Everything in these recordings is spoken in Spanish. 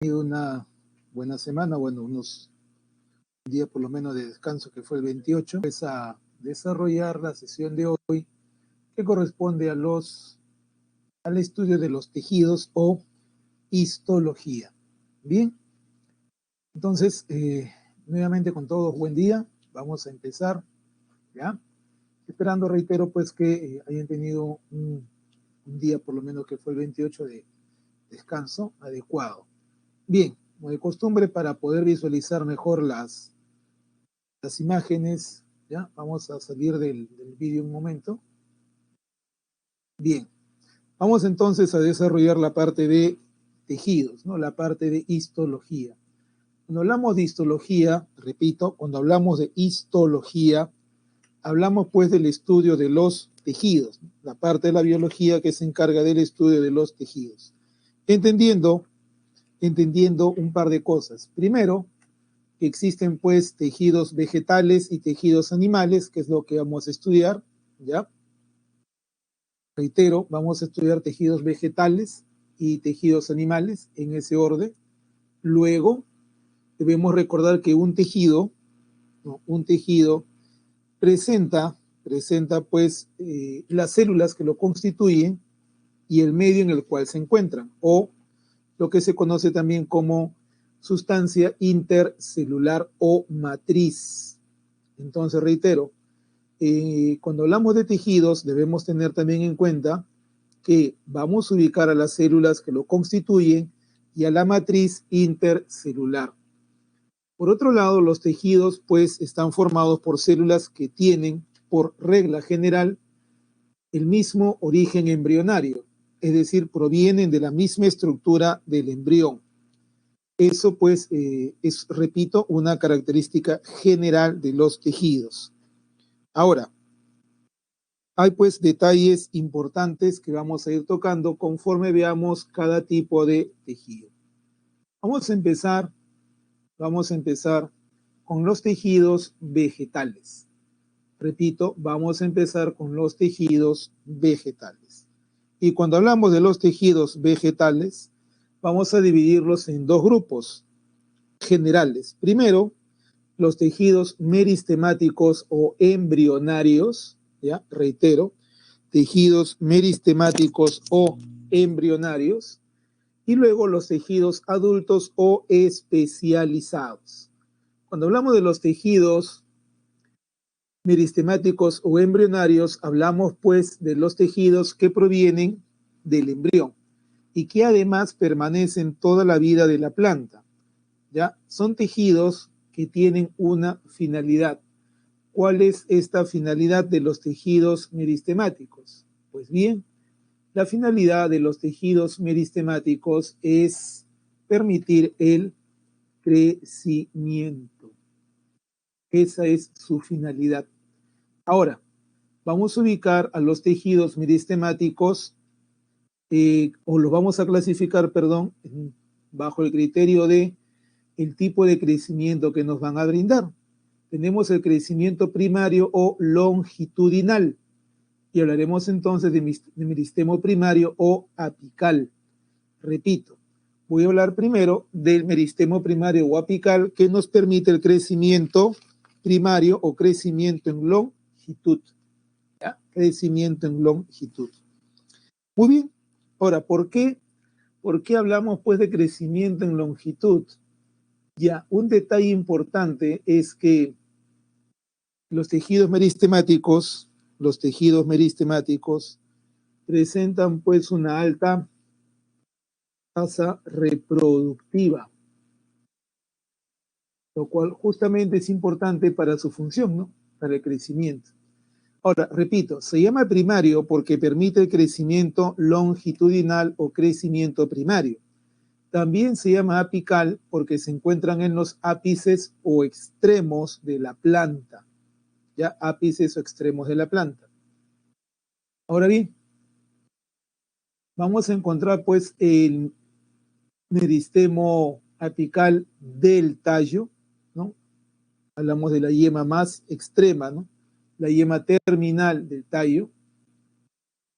Tenido una buena semana, bueno, un día por lo menos de descanso que fue el 28, pues a desarrollar la sesión de hoy que corresponde al estudio de los tejidos o histología. Bien, entonces, nuevamente con todos, buen día, vamos a empezar, ¿ya? Esperando, reitero, pues que hayan tenido un día por lo menos que fue el 28 de descanso adecuado. Bien, como de costumbre, para poder visualizar mejor las imágenes, ¿ya? Vamos a salir del vídeo un momento. Bien, vamos entonces a desarrollar la parte de tejidos, ¿no? La parte de histología. Cuando hablamos de histología, repito, cuando hablamos de histología, hablamos pues del estudio de los tejidos, ¿no? La parte de la biología que se encarga del estudio de los tejidos. Entendiendo un par de cosas. Primero, que existen pues tejidos vegetales y tejidos animales, que es lo que vamos a estudiar, ¿ya? Reitero, vamos a estudiar tejidos vegetales y tejidos animales en ese orden. Luego, debemos recordar que un tejido, ¿no? Un tejido presenta pues las células que lo constituyen y el medio en el cual se encuentran, o lo que se conoce también como sustancia intercelular o matriz. Entonces, reitero, cuando hablamos de tejidos debemos tener también en cuenta que vamos a ubicar a las células que lo constituyen y a la matriz intercelular. Por otro lado, los tejidos pues están formados por células que tienen, por regla general, el mismo origen embrionario, es decir, provienen de la misma estructura del embrión. Eso pues es, repito, una característica general de los tejidos. Ahora, hay pues detalles importantes que vamos a ir tocando conforme veamos cada tipo de tejido. Vamos a empezar con los tejidos vegetales. Repito, vamos a empezar con los tejidos vegetales. Y cuando hablamos de los tejidos vegetales, vamos a dividirlos en dos grupos generales. Primero, los tejidos meristemáticos o embrionarios, ¿ya? Reitero, tejidos meristemáticos o embrionarios, y luego los tejidos adultos o especializados. Cuando hablamos de los tejidos meristemáticos o embrionarios, hablamos pues de los tejidos que provienen del embrión y que además permanecen toda la vida de la planta, ¿ya? Son tejidos que tienen una finalidad. ¿Cuál es esta finalidad de los tejidos meristemáticos? Pues bien, la finalidad de los tejidos meristemáticos es permitir el crecimiento. Esa es su finalidad. Ahora, vamos a ubicar a los tejidos meristemáticos, o los vamos a clasificar, perdón, bajo el criterio de el tipo de crecimiento que nos van a brindar. Tenemos el crecimiento primario o longitudinal, y hablaremos entonces de meristemo primario o apical. Repito, voy a hablar primero del meristemo primario o apical, que nos permite el crecimiento primario o crecimiento en longitud. ¿Ya? Crecimiento en longitud. Muy bien. Ahora, ¿por qué hablamos pues de crecimiento en longitud? Ya, un detalle importante es que los tejidos meristemáticos presentan pues una alta tasa reproductiva, lo cual justamente es importante para su función, ¿no? Para el crecimiento. Ahora, repito, se llama primario porque permite el crecimiento longitudinal o crecimiento primario. También se llama apical porque se encuentran en los ápices o extremos de la planta. Ya, ápices o extremos de la planta. Ahora bien, vamos a encontrar pues el meristemo apical del tallo, ¿no? Hablamos de la yema más extrema, ¿no? La yema terminal del tallo.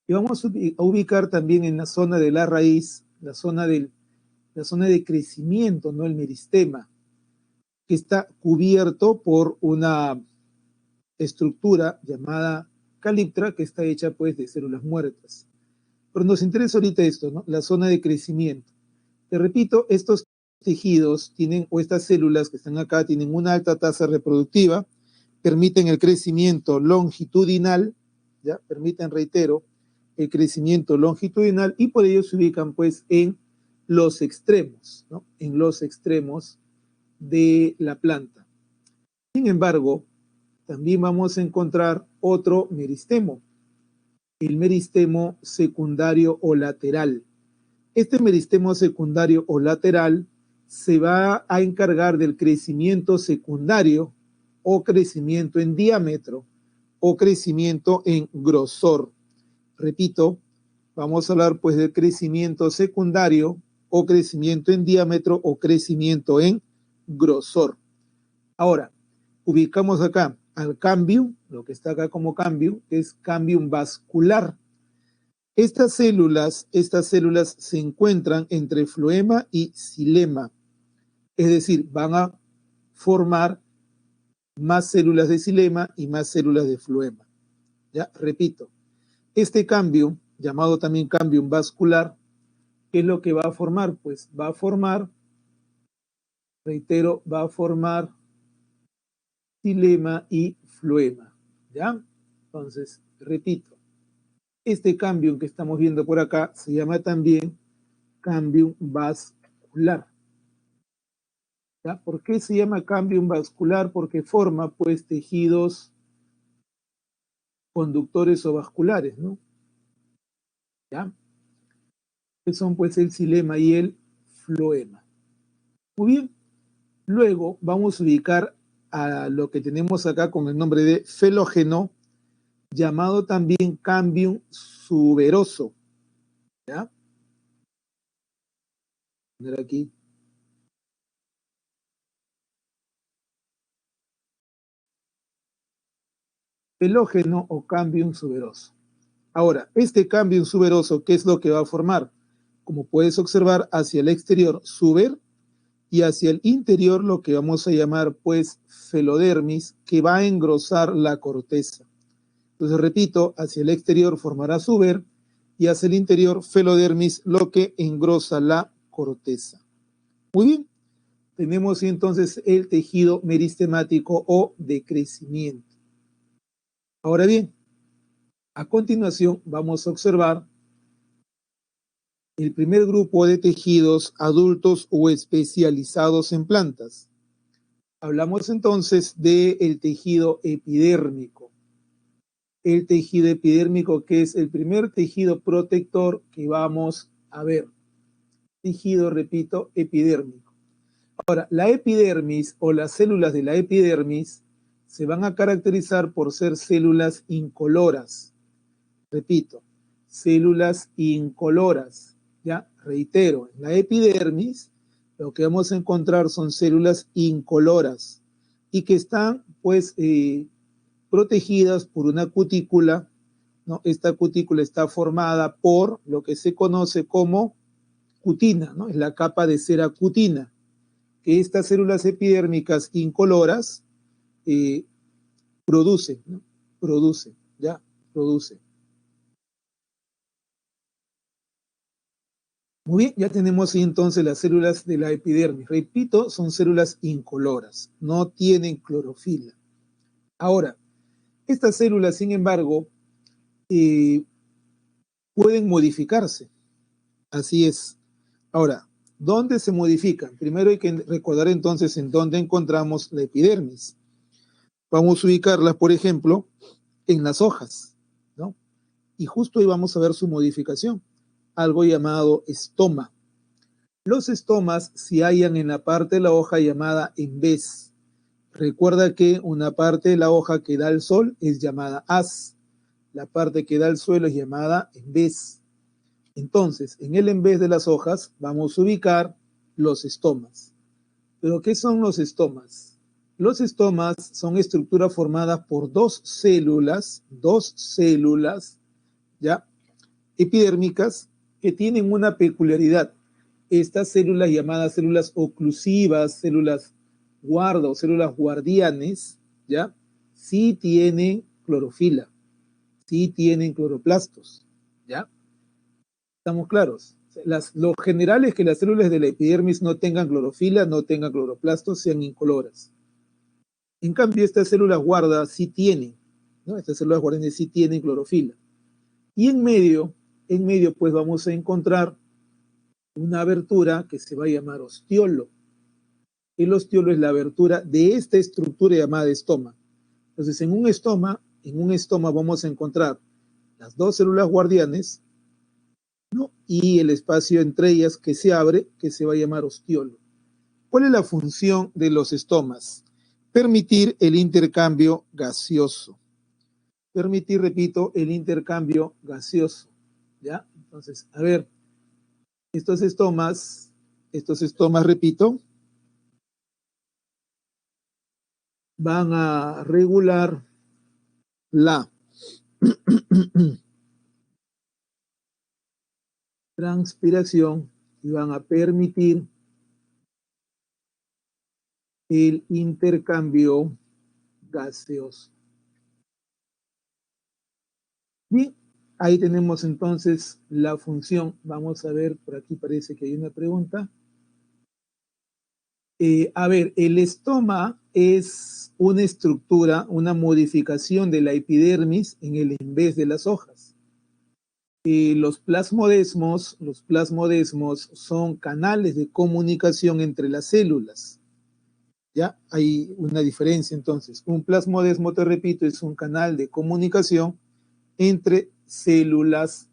Y vamos a ubicar también en la zona de la raíz, la zona del la zona de crecimiento, no el meristema, que está cubierto por una estructura llamada caliptra, que está hecha pues de células muertas. Pero nos interesa ahorita esto, ¿no? La zona de crecimiento. Te repito, estos tejidos tienen, o estas células que están acá, tienen una alta tasa reproductiva, permiten el crecimiento longitudinal, ¿ya? Permiten, reitero, el crecimiento longitudinal y por ello se ubican pues en los extremos, ¿no? En los extremos de la planta. Sin embargo, también vamos a encontrar otro meristemo, el meristemo secundario o lateral. Este meristemo secundario o lateral se va a encargar del crecimiento secundario o crecimiento en diámetro o crecimiento en grosor. Repito, vamos a hablar pues del crecimiento secundario o crecimiento en diámetro o crecimiento en grosor. Ahora, ubicamos acá al cambium, lo que está acá como cambium, es cambium vascular. Estas células se encuentran entre floema y xilema, es decir, van a formar más células de xilema y más células de floema. Ya, repito, este cambium, llamado también cambium vascular, ¿qué es lo que va a formar? Pues va a formar, reitero, va a formar xilema y floema, ¿ya? Entonces, repito, este cambium que estamos viendo por acá se llama también cambium vascular. ¿Ya? ¿Por qué se llama cambium vascular? Porque forma, pues, tejidos conductores o vasculares, ¿no? ¿Ya? Que son, pues, el xilema y el floema. Muy bien. Luego vamos a ubicar a lo que tenemos acá con el nombre de felógeno, llamado también cambium suberoso. ¿Ya? Voy a poner aquí. Felógeno o cambium suberoso. Ahora, este cambium suberoso, ¿qué es lo que va a formar? Como puedes observar, hacia el exterior suber y hacia el interior lo que vamos a llamar pues felodermis, que va a engrosar la corteza. Entonces, repito, hacia el exterior formará suber y hacia el interior felodermis, lo que engrosa la corteza. Muy bien, tenemos entonces el tejido meristemático o de crecimiento. Ahora bien, a continuación vamos a observar el primer grupo de tejidos adultos o especializados en plantas. Hablamos entonces del tejido epidérmico. El tejido epidérmico, que es el primer tejido protector que vamos a ver. Tejido, repito, epidérmico. Ahora, la epidermis o las células de la epidermis se van a caracterizar por ser células incoloras. Repito, células incoloras. Ya, reitero, en la epidermis lo que vamos a encontrar son células incoloras y que están pues protegidas por una cutícula, ¿no? Esta cutícula está formada por lo que se conoce como cutina, ¿no? Es la capa de cera cutina, que estas células epidérmicas incoloras producen, ¿no? Producen. Muy bien, ya tenemos ahí entonces las células de la epidermis. Repito, son células incoloras, no tienen clorofila. Ahora, estas células, sin embargo, pueden modificarse. Así es. Ahora, ¿dónde se modifican? Primero hay que recordar entonces en dónde encontramos la epidermis. Vamos a ubicarla, por ejemplo, en las hojas, ¿no? Y justo ahí vamos a ver su modificación, algo llamado estoma. Los estomas se hallan en la parte de la hoja llamada embés. Recuerda que una parte de la hoja que da al sol es llamada haz. La parte que da al suelo es llamada embés. Entonces, en el embés de las hojas vamos a ubicar los estomas. ¿Pero qué son los estomas? Los estomas son estructuras formadas por dos células, ¿ya? Epidérmicas, que tienen una peculiaridad. estas células llamadas células oclusivas, células guarda o células guardianes, ¿ya? Sí tienen clorofila, sí tienen cloroplastos, ¿ya? ¿Estamos claros? Lo general es que las células de la epidermis no tengan clorofila, no tengan cloroplastos, sean incoloras. En cambio, estas células guarda sí tienen, ¿no? Estas células guardianes sí tienen clorofila. Y en medio, pues vamos a encontrar una abertura que se va a llamar ostiolo. El ostiolo es la abertura de esta estructura llamada estoma. Entonces, en un estoma vamos a encontrar las dos células guardianes, ¿no? Y el espacio entre ellas que se abre, que se va a llamar ostiolo. ¿Cuál es la función de los estomas? Permitir el intercambio gaseoso. Permitir, repito, el intercambio gaseoso, ¿ya? Entonces, a ver, estos estomas, repito, van a regular la transpiración y van a permitir el intercambio gaseoso. Bien, ahí tenemos entonces la función. Vamos a ver, por aquí parece que hay una pregunta. A ver, el estoma es una estructura, una modificación de la epidermis en vez de las hojas. Los plasmodesmos son canales de comunicación entre las células. ¿Ya? Hay una diferencia entonces. Un plasmodesmo, te repito, es un canal de comunicación entre células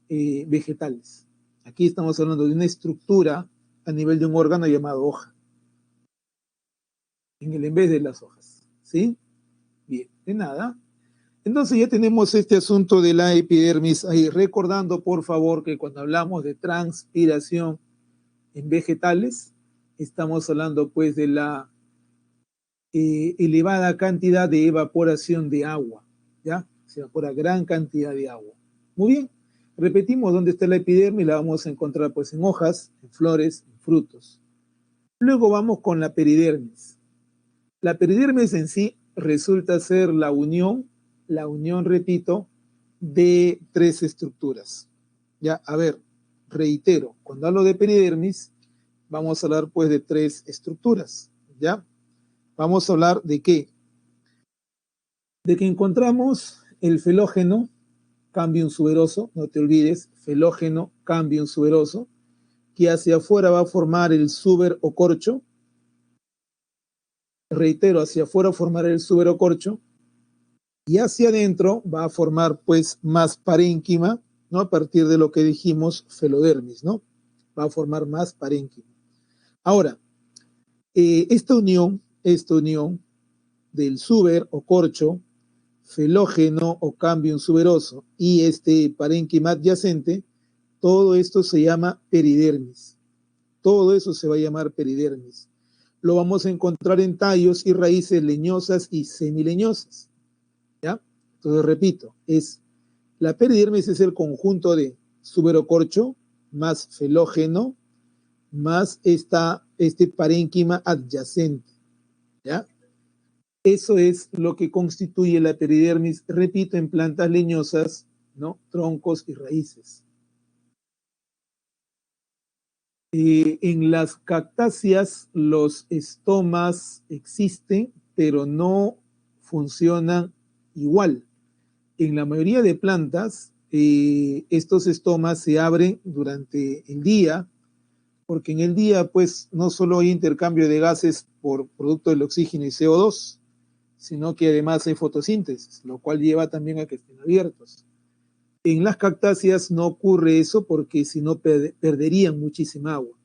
vegetales. Aquí estamos hablando de una estructura a nivel de un órgano llamado hoja. En vez de las hojas. ¿Sí? Bien, de nada. Entonces ya tenemos este asunto de la epidermis ahí, recordando por favor que cuando hablamos de transpiración en vegetales, estamos hablando pues de la elevada cantidad de evaporación de agua, ¿ya? Se evapora gran cantidad de agua. Muy bien, repetimos dónde está la epidermis, la vamos a encontrar pues en hojas, en flores, en frutos. Luego vamos con la peridermis. La peridermis en sí resulta ser la unión, repito, de tres estructuras. Ya, a ver, reitero, cuando hablo de peridermis, vamos a hablar pues de tres estructuras, ¿ya? Vamos a hablar de qué? De que encontramos el felógeno, cambium suberoso, no te olvides, felógeno, cambium suberoso, que hacia afuera va a formar el suber o corcho. Reitero, hacia afuera formar el suber o corcho, y hacia adentro va a formar pues más parénquima, ¿no? A partir de lo que dijimos, felodermis, ¿no? Va a formar más parénquima. Ahora, esta unión del suber o corcho, felógeno o cambium suberoso y este parénquima adyacente, todo esto se llama peridermis. Todo eso se va a llamar peridermis. Lo vamos a encontrar en tallos y raíces leñosas y semileñosas. ¿Ya? Entonces, repito, la peridermis es el conjunto de suberocorcho más felógeno más este parénquima adyacente. ¿Ya? Eso es lo que constituye la peridermis, repito, en plantas leñosas, ¿no? Troncos y raíces. En las cactáceas los estomas existen, pero no funcionan igual. En la mayoría de plantas, estos estomas se abren durante el día, porque en el día, pues, no solo hay intercambio de gases por producto del oxígeno y CO2, sino que además hay fotosíntesis, lo cual lleva también a que estén abiertos. En las cactáceas no ocurre eso porque si no perderían muchísima agua.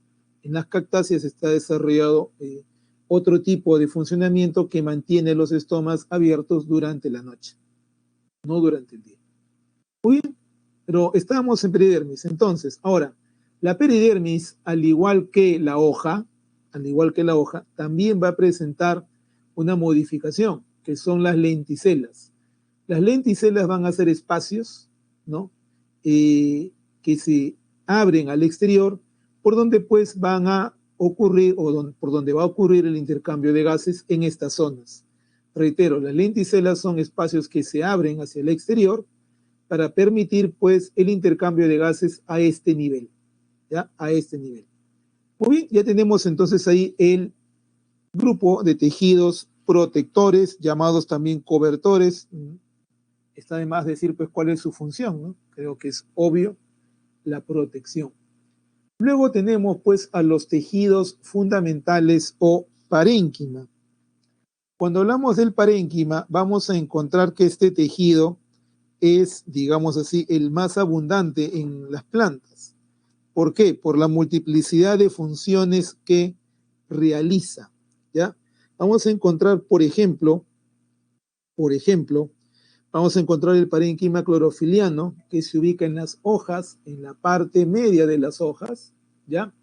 En las cactáceas está desarrollado otro tipo de funcionamiento que mantiene los estomas abiertos durante la noche, no durante el día. Muy bien, pero estamos en peridermis. Entonces, ahora, la peridermis, al igual que la hoja, también va a presentar una modificación, que son las lenticelas. Las lenticelas van a ser espacios, ¿no? Que se abren al exterior por donde pues van a ocurrir por donde va a ocurrir el intercambio de gases en estas zonas. Reitero, las lenticelas son espacios que se abren hacia el exterior para permitir pues el intercambio de gases a este nivel, ¿ya? A este nivel. Muy bien, ya tenemos entonces ahí el grupo de tejidos protectores, llamados también cobertores. Está de más decir pues cuál es su función, ¿no? Creo que es obvio, la protección. Luego tenemos pues a los tejidos fundamentales o parénquima. Cuando hablamos del parénquima, vamos a encontrar que este tejido es, digamos así, el más abundante en las plantas. ¿Por qué? Por la multiplicidad de funciones que realiza, ¿ya? Vamos a encontrar, por ejemplo, vamos a encontrar el parénquima clorofiliano, que se ubica en las hojas, en la parte media de las hojas, ¿ya?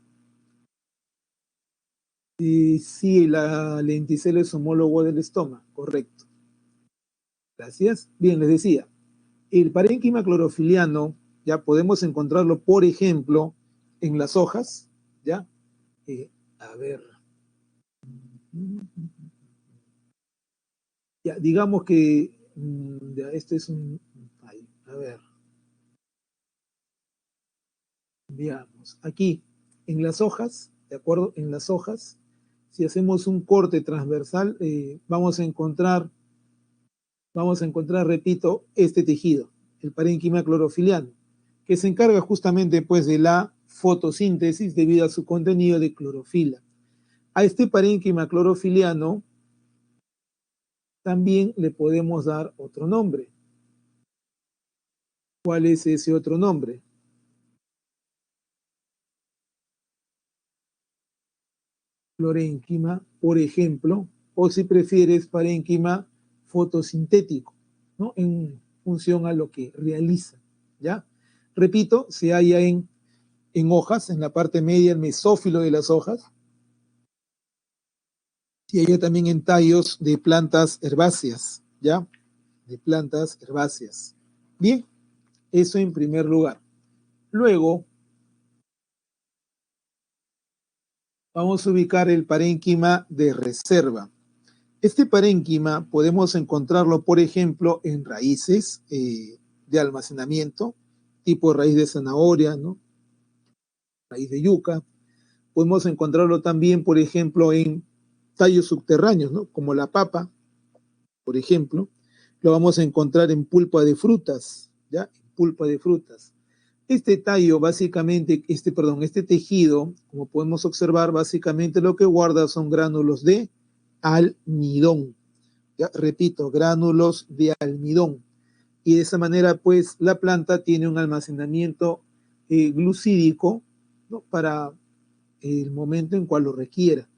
Y sí, la lenticela es homólogo del estoma, correcto. Gracias. Bien, les decía, el parénquima clorofiliano, ya podemos encontrarlo, por ejemplo, en las hojas, ¿ya? A ver. Ya, digamos que ya, este es un... A ver. Veamos. Aquí, en las hojas, ¿de acuerdo? En las hojas, si hacemos un corte transversal, vamos a encontrar, repito, este tejido, el parénquima clorofiliano, que se encarga justamente pues de la fotosíntesis debido a su contenido de clorofila. A este parénquima clorofiliano también le podemos dar otro nombre. ¿Cuál es ese otro nombre? Clorénquima, por ejemplo, o si prefieres, parénquima fotosintético, ¿no? En función a lo que realiza, ¿ya? Repito, se halla en hojas, en la parte media, el mesófilo de las hojas, y halla también en tallos de plantas herbáceas, ¿ya? De plantas herbáceas. Bien, eso en primer lugar. Luego, vamos a ubicar el parénquima de reserva. Este parénquima podemos encontrarlo, por ejemplo, en raíces de almacenamiento, tipo raíz de zanahoria, ¿no? Raíz de yuca. Podemos encontrarlo también, por ejemplo, en tallos subterráneos, ¿no? Como la papa, por ejemplo. Lo vamos a encontrar en pulpa de frutas, ¿ya? En pulpa de frutas. Este tallo, básicamente, este tejido, como podemos observar, básicamente lo que guarda son gránulos de almidón. Ya, repito, gránulos de almidón. Y de esa manera, pues, la planta tiene un almacenamiento glucídico, ¿no? Para el momento en cual lo requiera.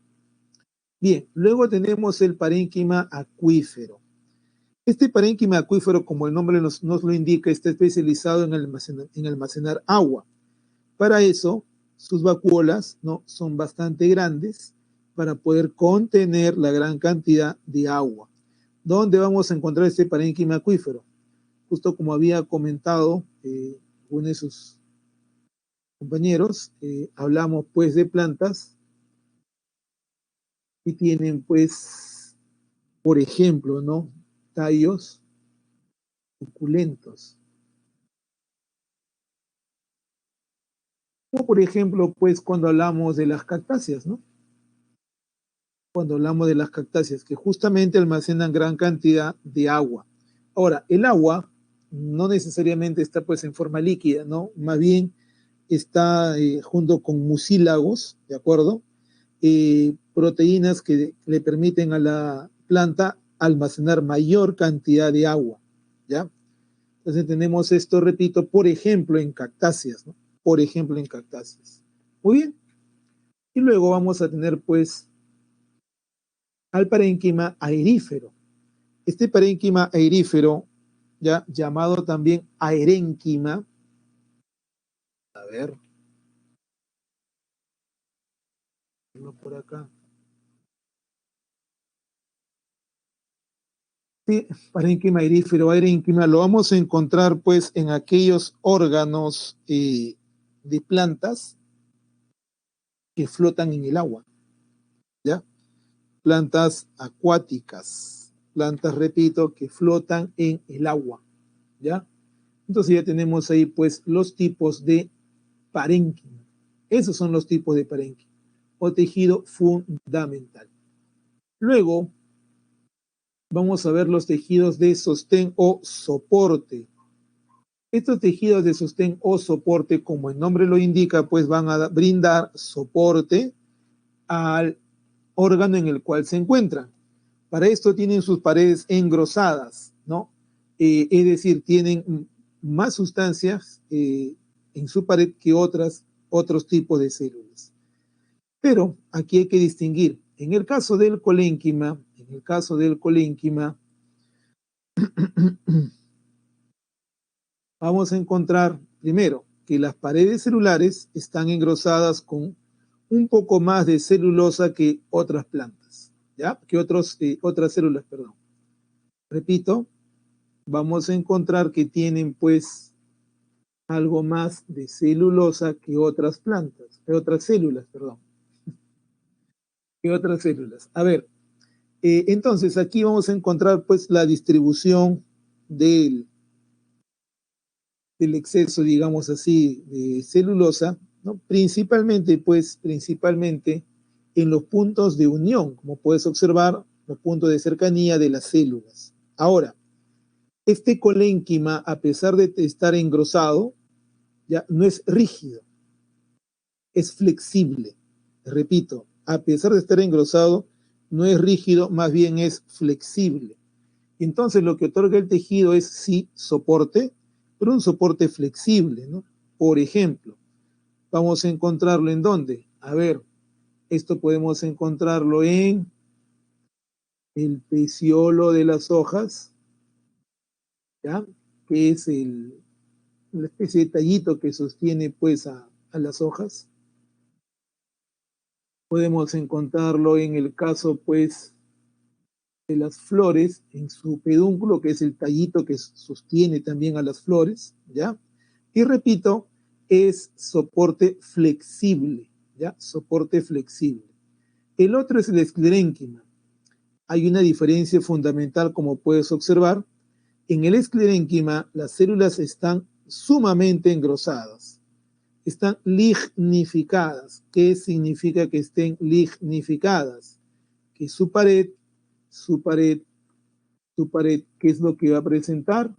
Bien, luego tenemos el parénquima acuífero. Este parénquima acuífero, como el nombre nos lo indica, está especializado en almacenar agua. Para eso, sus vacuolas, ¿no? Son bastante grandes para poder contener la gran cantidad de agua. ¿Dónde vamos a encontrar este parénquima acuífero? Justo como había comentado uno de sus compañeros, hablamos pues de plantas que tienen pues, por ejemplo, ¿no? Tallos suculentos. Como por ejemplo, pues cuando hablamos de las cactáceas, ¿no? Cuando hablamos de las cactáceas, que justamente almacenan gran cantidad de agua. Ahora, el agua no necesariamente está pues en forma líquida, ¿no? Más bien está junto con mucílagos, ¿de acuerdo? Proteínas que le permiten a la planta almacenar mayor cantidad de agua, ¿ya? Entonces tenemos esto, repito, por ejemplo, en cactáceas, ¿no? Por ejemplo, en cactáceas. Muy bien. Y luego vamos a tener, pues, al parénquima aerífero. Este parénquima aerífero, ya llamado también aerénquima, a ver, por acá. Sí, parénquima aerífero, aerénquima, lo vamos a encontrar pues en aquellos órganos de plantas que flotan en el agua, ¿ya? Plantas acuáticas, plantas, repito, que flotan en el agua, ¿ya? Entonces ya tenemos ahí pues los tipos de parénquima. Esos son los tipos de parénquima o tejido fundamental. Luego vamos a ver los tejidos de sostén o soporte. Estos tejidos de sostén o soporte, como el nombre lo indica, pues van a brindar soporte al órgano en el cual se encuentran. Para esto tienen sus paredes engrosadas, ¿no? Es decir, tienen más sustancias en su pared que otros tipos de células. Pero aquí hay que distinguir. En el caso del colénquima, vamos a encontrar primero que las paredes celulares están engrosadas con un poco más de celulosa que otras plantas, ¿ya? Que otras células, perdón. Repito, vamos a encontrar que tienen pues algo más de celulosa que otras plantas, que otras células, perdón. Que otras células. A ver, entonces aquí vamos a encontrar pues la distribución del exceso, digamos así, de celulosa, ¿no? Principalmente en los puntos de unión, como puedes observar, los puntos de cercanía de las células. Ahora, este colénquima, a pesar de estar engrosado, ya no es rígido, es flexible. Repito, a pesar de estar engrosado, no es rígido, más bien es flexible. Entonces lo que otorga el tejido es sí soporte, pero un soporte flexible, ¿no? Por ejemplo, vamos a encontrarlo ¿en dónde? A ver, esto podemos encontrarlo en el peciolo de las hojas, ¿ya? Que es la especie de tallito que sostiene pues a las hojas. Podemos encontrarlo en el caso pues de las flores, en su pedúnculo, que es el tallito que sostiene también a las flores, ¿ya? Y repito, es soporte flexible, ¿ya? Soporte flexible. El otro es el esclerénquima. Hay una diferencia fundamental, como puedes observar. En el esclerénquima, las células están sumamente engrosadas, están lignificadas. ¿Qué significa que estén lignificadas? Que su pared, ¿qué es lo que va a presentar?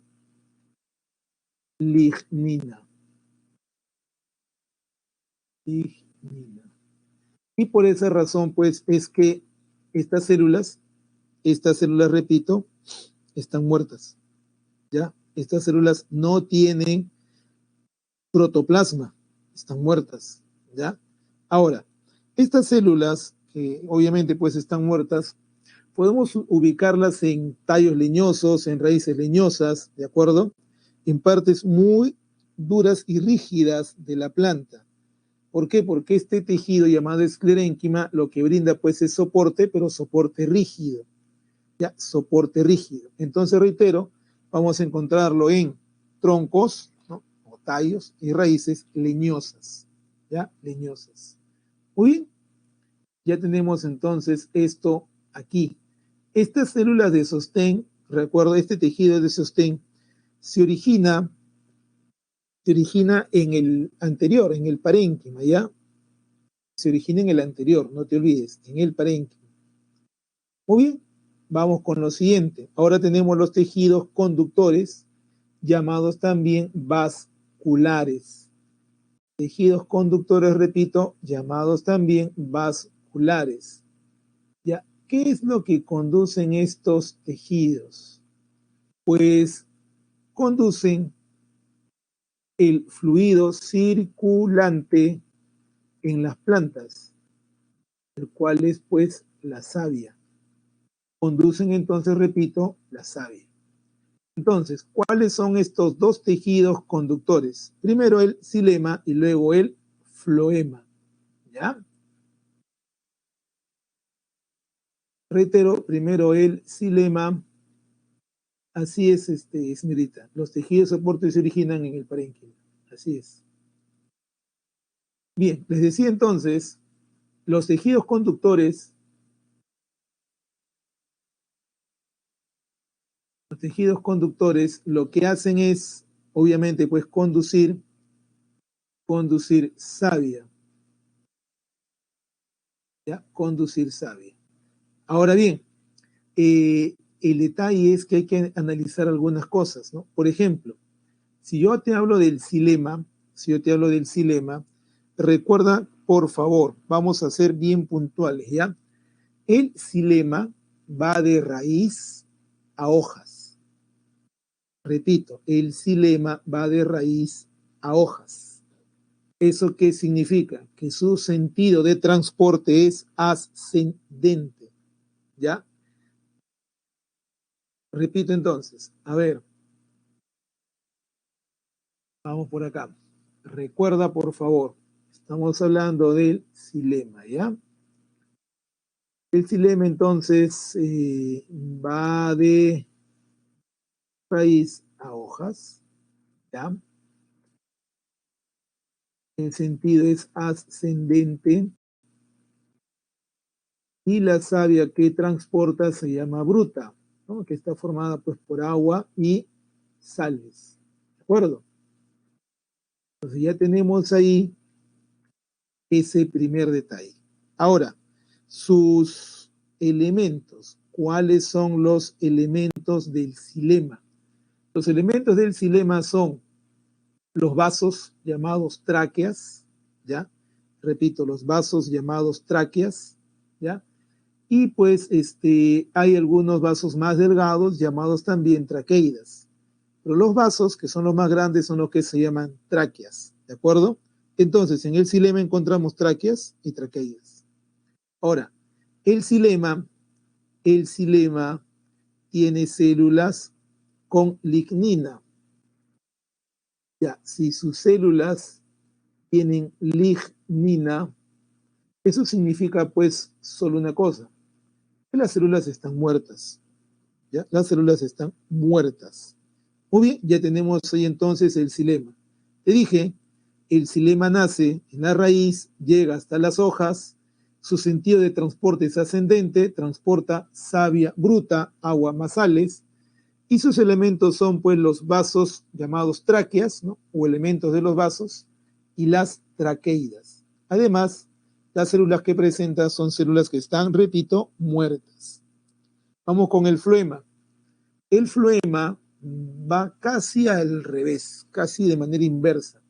Lignina. Lignina. Y por esa razón, pues, es que estas células, repito, están muertas, ¿ya? Estas células no tienen protoplasma, están muertas, ¿ya? Ahora, estas células, que obviamente pues están muertas, podemos ubicarlas en tallos leñosos, en raíces leñosas, ¿de acuerdo? En partes muy duras y rígidas de la planta. ¿Por qué? Porque este tejido llamado esclerénquima lo que brinda pues es soporte, pero soporte rígido. ¿Ya? Soporte rígido. Entonces, reitero, vamos a encontrarlo en troncos, ¿no? O tallos y raíces leñosas. ¿Ya? Leñosas. Muy bien. Ya tenemos entonces esto aquí. Estas células de sostén, recuerdo, este tejido de sostén se origina en el anterior, en el parénquima, ¿ya? Se origina en el anterior, no te olvides, en el parénquima. Muy bien, vamos con lo siguiente. Ahora tenemos los tejidos conductores, llamados también vasculares. Tejidos conductores, repito, llamados también vasculares. ¿Ya? ¿Qué es lo que conducen estos tejidos? Pues conducen el fluido circulante en las plantas, el cual es pues la savia. Conducen entonces, repito, la savia. Entonces, ¿cuáles son estos dos tejidos conductores? Primero el xilema y luego el floema. ¿Ya? Reitero, primero el xilema. Así es, señorita. Los tejidos soportes se originan en el parénquima. Así es. Bien, les decía entonces Los tejidos conductores lo que hacen es, obviamente, pues conducir savia, ¿ya? Conducir savia. Ahora bien, el detalle es que hay que analizar algunas cosas, ¿no? Por ejemplo, si yo te hablo del xilema, recuerda, por favor, vamos a ser bien puntuales, ¿ya? El xilema va de raíz a hojas. Repito, el xilema va de raíz a hojas. ¿Eso qué significa? Que su sentido de transporte es ascendente, ¿ya? Repito entonces, a ver, vamos por acá. Recuerda, por favor, estamos hablando del xilema, ¿ya? El xilema entonces va de raíz a hojas, ¿ya? El sentido es ascendente y la savia que transporta se llama bruta, ¿no? Que está formada pues por agua y sales, ¿de acuerdo? Entonces ya tenemos ahí ese primer detalle. Ahora, sus elementos. ¿Cuáles son los elementos del xilema? Los elementos del xilema son los vasos llamados tráqueas, ¿ya? Repito, los vasos llamados tráqueas, ¿ya? Y pues hay algunos vasos más delgados llamados también traqueidas. Pero los vasos, que son los más grandes, son los que se llaman tráqueas, ¿de acuerdo? Entonces, en el xilema encontramos tráqueas y traqueidas. Ahora, el xilema tiene células con lignina. Ya, si sus células tienen lignina, eso significa pues solo una cosa, que las células están muertas. ¿Ya? Las células están muertas. Muy bien, ya tenemos ahí entonces el xilema. Te dije, el xilema nace en la raíz, llega hasta las hojas, su sentido de transporte es ascendente, transporta savia bruta, agua más sales, y sus elementos son pues los vasos llamados tráqueas, ¿no? O elementos de los vasos, y las traqueidas. Además, las células que presenta son células que están, repito, muertas. Vamos con el floema. El floema va casi al revés, casi de manera inversa.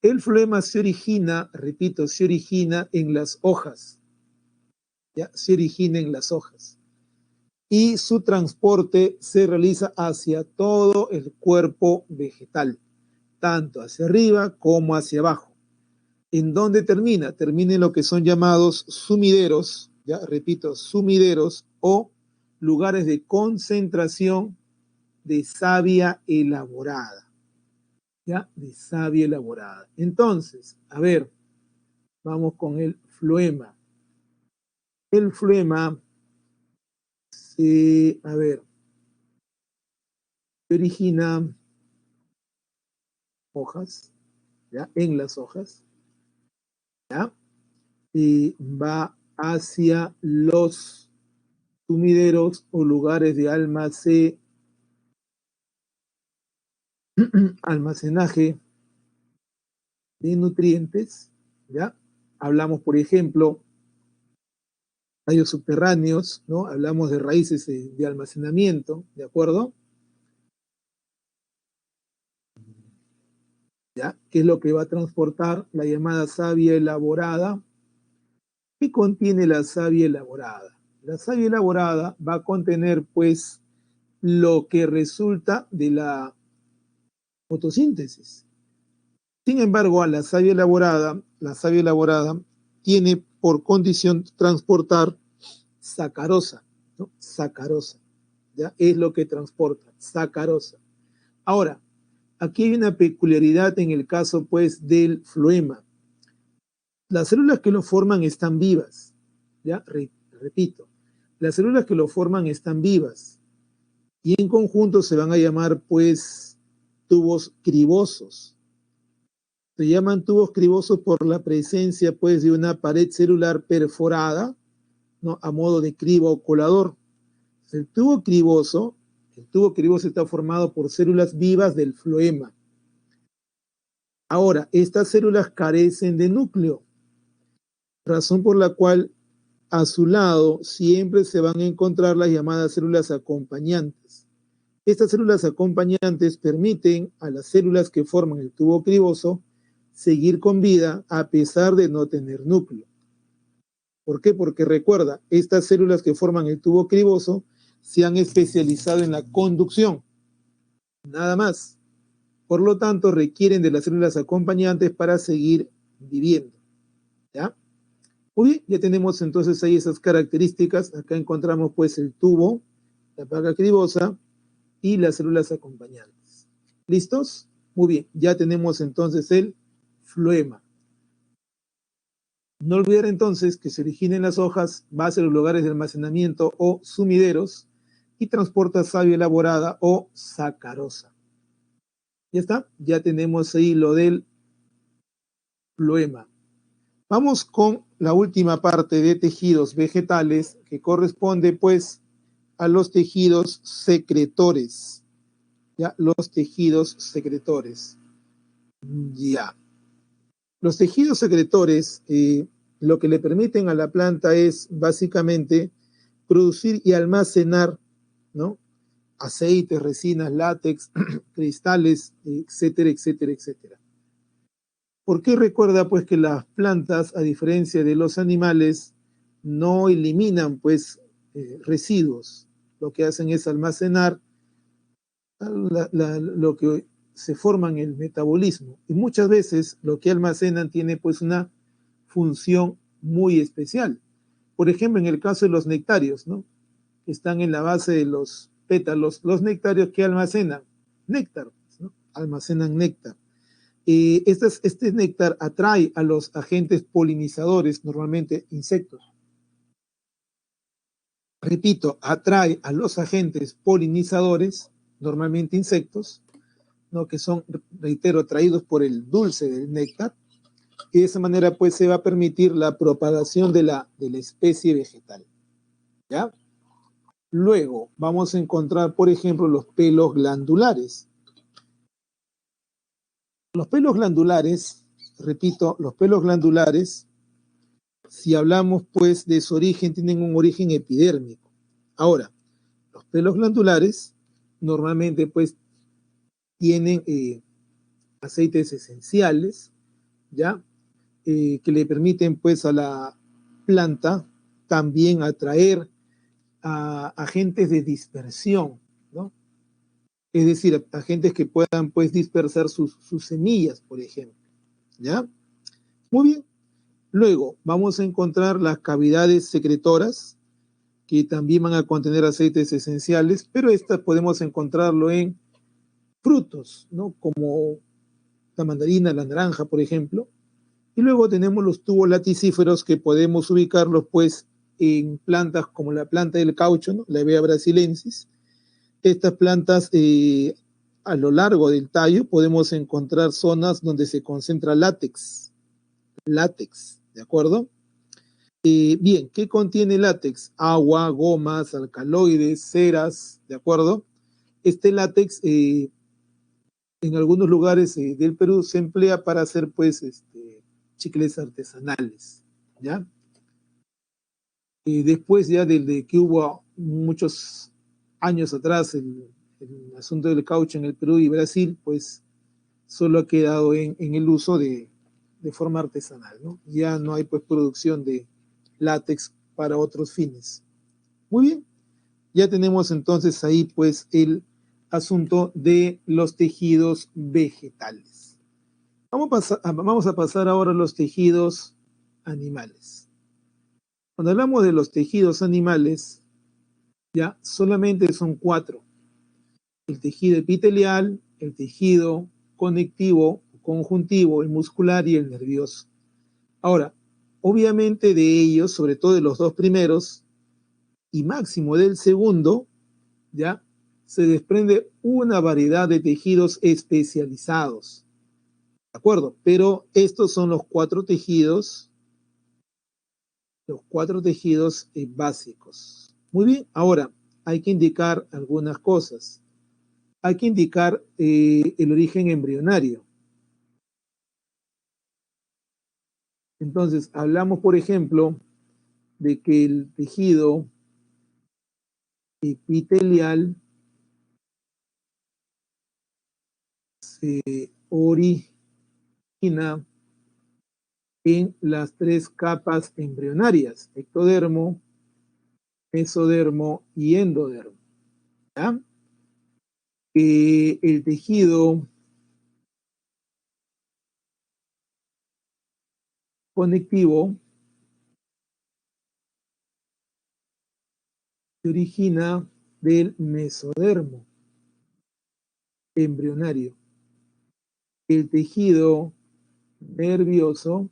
El floema se origina, repito, se origina en las hojas, ¿ya? Se origina en las hojas. Y su transporte se realiza hacia todo el cuerpo vegetal, tanto hacia arriba como hacia abajo. ¿En dónde termina? Termina en lo que son llamados sumideros, ya repito, sumideros o lugares de concentración de savia elaborada, ¿ya? De savia elaborada. Entonces, a ver, vamos con el floema. El floema, a ver, se origina hojas, ¿ya? En las hojas, ¿ya? Y va hacia los sumideros o lugares de almacenaje de nutrientes, ¿ya? Hablamos, por ejemplo, tallos subterráneos, ¿no? Hablamos de raíces de almacenamiento, ¿de acuerdo? ¿Ya? ¿Qué es lo que va a transportar la llamada savia elaborada? ¿Qué contiene la savia elaborada? La savia elaborada va a contener, pues, lo que resulta de la fotosíntesis. Sin embargo, a la savia elaborada tiene por condición transportar sacarosa, ¿no? Sacarosa, ¿ya? Es lo que transporta, sacarosa. Ahora, aquí hay una peculiaridad en el caso, pues, del floema. Las células que lo forman están vivas, ¿ya? Repito, las células que lo forman están vivas y en conjunto se van a llamar, pues, tubos cribosos. Se llaman tubos cribosos por la presencia, pues, de una pared celular perforada, ¿no? A modo de criba o colador. El tubo criboso está formado por células vivas del floema. Ahora, estas células carecen de núcleo, razón por la cual a su lado siempre se van a encontrar las llamadas células acompañantes. Estas células acompañantes permiten a las células que forman el tubo criboso seguir con vida a pesar de no tener núcleo. ¿Por qué? Porque recuerda, estas células que forman el tubo criboso se han especializado en la conducción, nada más. Por lo tanto, requieren de las células acompañantes para seguir viviendo. ¿Ya? Muy bien, ya tenemos entonces ahí esas características. Acá encontramos pues el tubo, la placa cribosa y las células acompañantes. ¿Listos? Muy bien, ya tenemos entonces el floema. No olvidar entonces que se origina en las hojas, base de los lugares de almacenamiento o sumideros y transporta savia elaborada o sacarosa. Ya está, ya tenemos ahí lo del floema. Vamos con la última parte de tejidos vegetales que corresponde pues a los tejidos secretores. Ya, los tejidos secretores. Ya. Los tejidos secretores lo que le permiten a la planta es básicamente producir y almacenar, ¿no? Aceites, resinas, látex, cristales, etcétera, etcétera, etcétera. ¿Por qué recuerda pues que las plantas, a diferencia de los animales, no eliminan pues residuos? Lo que hacen es almacenar lo que se forma en el metabolismo. Y muchas veces lo que almacenan tiene pues una función muy especial. Por ejemplo, en el caso de los nectarios, ¿no? Que están en la base de los pétalos, los nectarios que almacenan néctar, ¿no? Almacenan néctar. Este néctar atrae a los agentes polinizadores, normalmente insectos. Repito, atrae a los agentes polinizadores, normalmente insectos, ¿no? Que son, reitero, atraídos por el dulce del néctar, y de esa manera pues se va a permitir la propagación de la especie vegetal. ¿Ya? Luego vamos a encontrar, por ejemplo, los pelos glandulares. Los pelos glandulares, repito, los pelos glandulares, si hablamos pues de su origen, tienen un origen epidérmico. Ahora, los pelos glandulares normalmente pues tienen aceites esenciales, ¿ya? Que le permiten pues a la planta también atraer a agentes de dispersión, ¿no? Es decir, agentes que puedan pues dispersar sus semillas, por ejemplo, ¿ya? Muy bien. Luego vamos a encontrar las cavidades secretoras, que también van a contener aceites esenciales, pero estas podemos encontrarlo en frutos, ¿no? Como la mandarina, la naranja, por ejemplo. Y luego tenemos los tubos laticíferos que podemos ubicarlos pues en plantas como la planta del caucho, ¿no? La Hevea brasilensis. Estas plantas a lo largo del tallo podemos encontrar zonas donde se concentra látex, ¿de acuerdo? Bien, ¿qué contiene látex? Agua, gomas, alcaloides, ceras, ¿de acuerdo? Este látex en algunos lugares del Perú se emplea para hacer pues chicles artesanales, ¿ya? Después ya de que hubo muchos años atrás el asunto del caucho en el Perú y Brasil, pues solo ha quedado en el uso de forma artesanal, ¿no? Ya no hay pues producción de látex para otros fines. Muy bien, ya tenemos entonces ahí pues el asunto de los tejidos vegetales. Vamos a pasar ahora a los tejidos animales. Cuando hablamos de los tejidos animales, ya solamente son 4. El tejido epitelial, el tejido conectivo, conjuntivo, el muscular y el nervioso. Ahora, obviamente de ellos, sobre todo de los 2 primeros, y máximo del segundo, ya se desprende una variedad de tejidos especializados. ¿De acuerdo? Pero estos son los cuatro tejidos básicos. Muy bien, ahora hay que indicar algunas cosas. Hay que indicar el origen embrionario. Entonces, hablamos, por ejemplo, de que el tejido epitelial se origina en las tres capas embrionarias: ectodermo, mesodermo y endodermo. ¿Ya? El tejido conectivo se origina del mesodermo embrionario. El tejido nervioso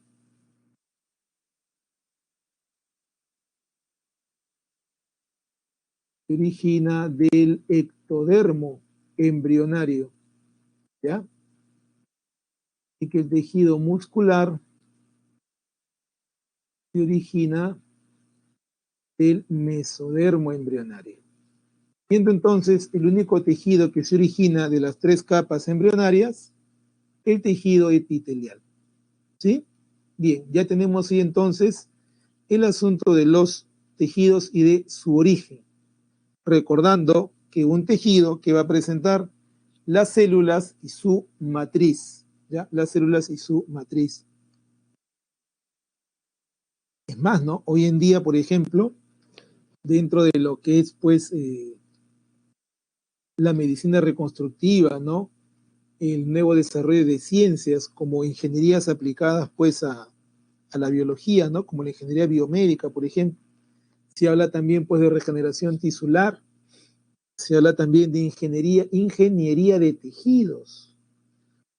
se origina del ectodermo embrionario, ¿ya? Y que el tejido muscular se origina del mesodermo embrionario. Siendo entonces el único tejido que se origina de las tres capas embrionarias, el tejido epitelial. ¿Sí? Bien, ya tenemos ahí entonces el asunto de los tejidos y de su origen. Recordando que un tejido que va a presentar las células y su matriz, ¿ya? Las células y su matriz. Es más, ¿no? Hoy en día, por ejemplo, dentro de lo que es, pues, la medicina reconstructiva, ¿no? El nuevo desarrollo de ciencias como ingenierías aplicadas, pues, a la biología, ¿no? Como la ingeniería biomédica, por ejemplo. Se habla también, pues, de regeneración tisular. Se habla también de ingeniería de tejidos.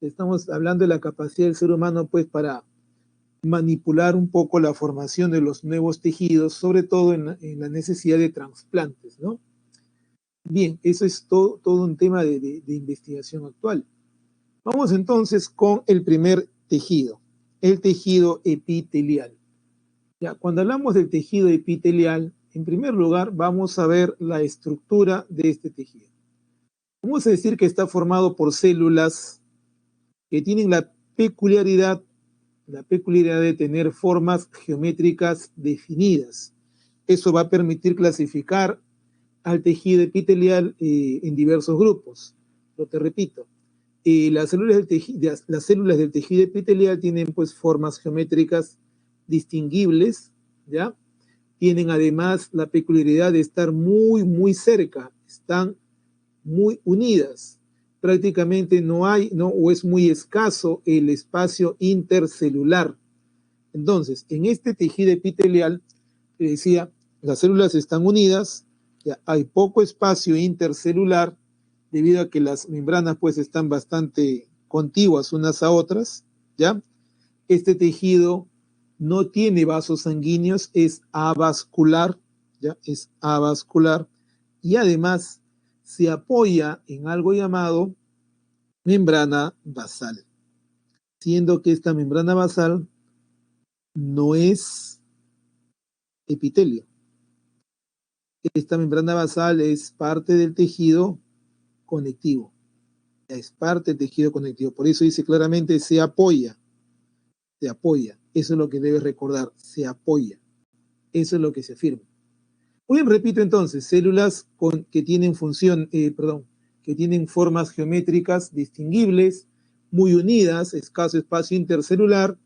Estamos hablando de la capacidad del ser humano, pues, para manipular un poco la formación de los nuevos tejidos, sobre todo en la necesidad de trasplantes, ¿no? Bien, eso es todo un tema de investigación actual. Vamos entonces con el primer tejido, el tejido epitelial. Ya, cuando hablamos del tejido epitelial, en primer lugar vamos a ver la estructura de este tejido. Vamos a decir que está formado por células que tienen la peculiaridad de tener formas geométricas definidas. Eso va a permitir clasificar al tejido epitelial en diversos grupos. Lo te repito, las células del tejido epitelial tienen, pues, formas geométricas distinguibles, ¿ya? Tienen además la peculiaridad de estar muy cerca, están muy unidas. Prácticamente no hay, ¿no? O es muy escaso el espacio intercelular. Entonces, en este tejido epitelial, te decía, las células están unidas, ya hay poco espacio intercelular debido a que las membranas, pues, están bastante contiguas unas a otras, ¿ya? Este tejido no tiene vasos sanguíneos, es avascular, ¿ya? Es avascular, y además se apoya en algo llamado membrana basal, siendo que esta membrana basal no es epitelio. Esta membrana basal es parte del tejido conectivo. Es parte del tejido conectivo. Por eso dice claramente se apoya. Se apoya. Eso es lo que debes recordar. Se apoya. Eso es lo que se afirma. Muy bien, repito entonces, células que tienen que tienen formas geométricas distinguibles, muy unidas, escaso espacio intercelular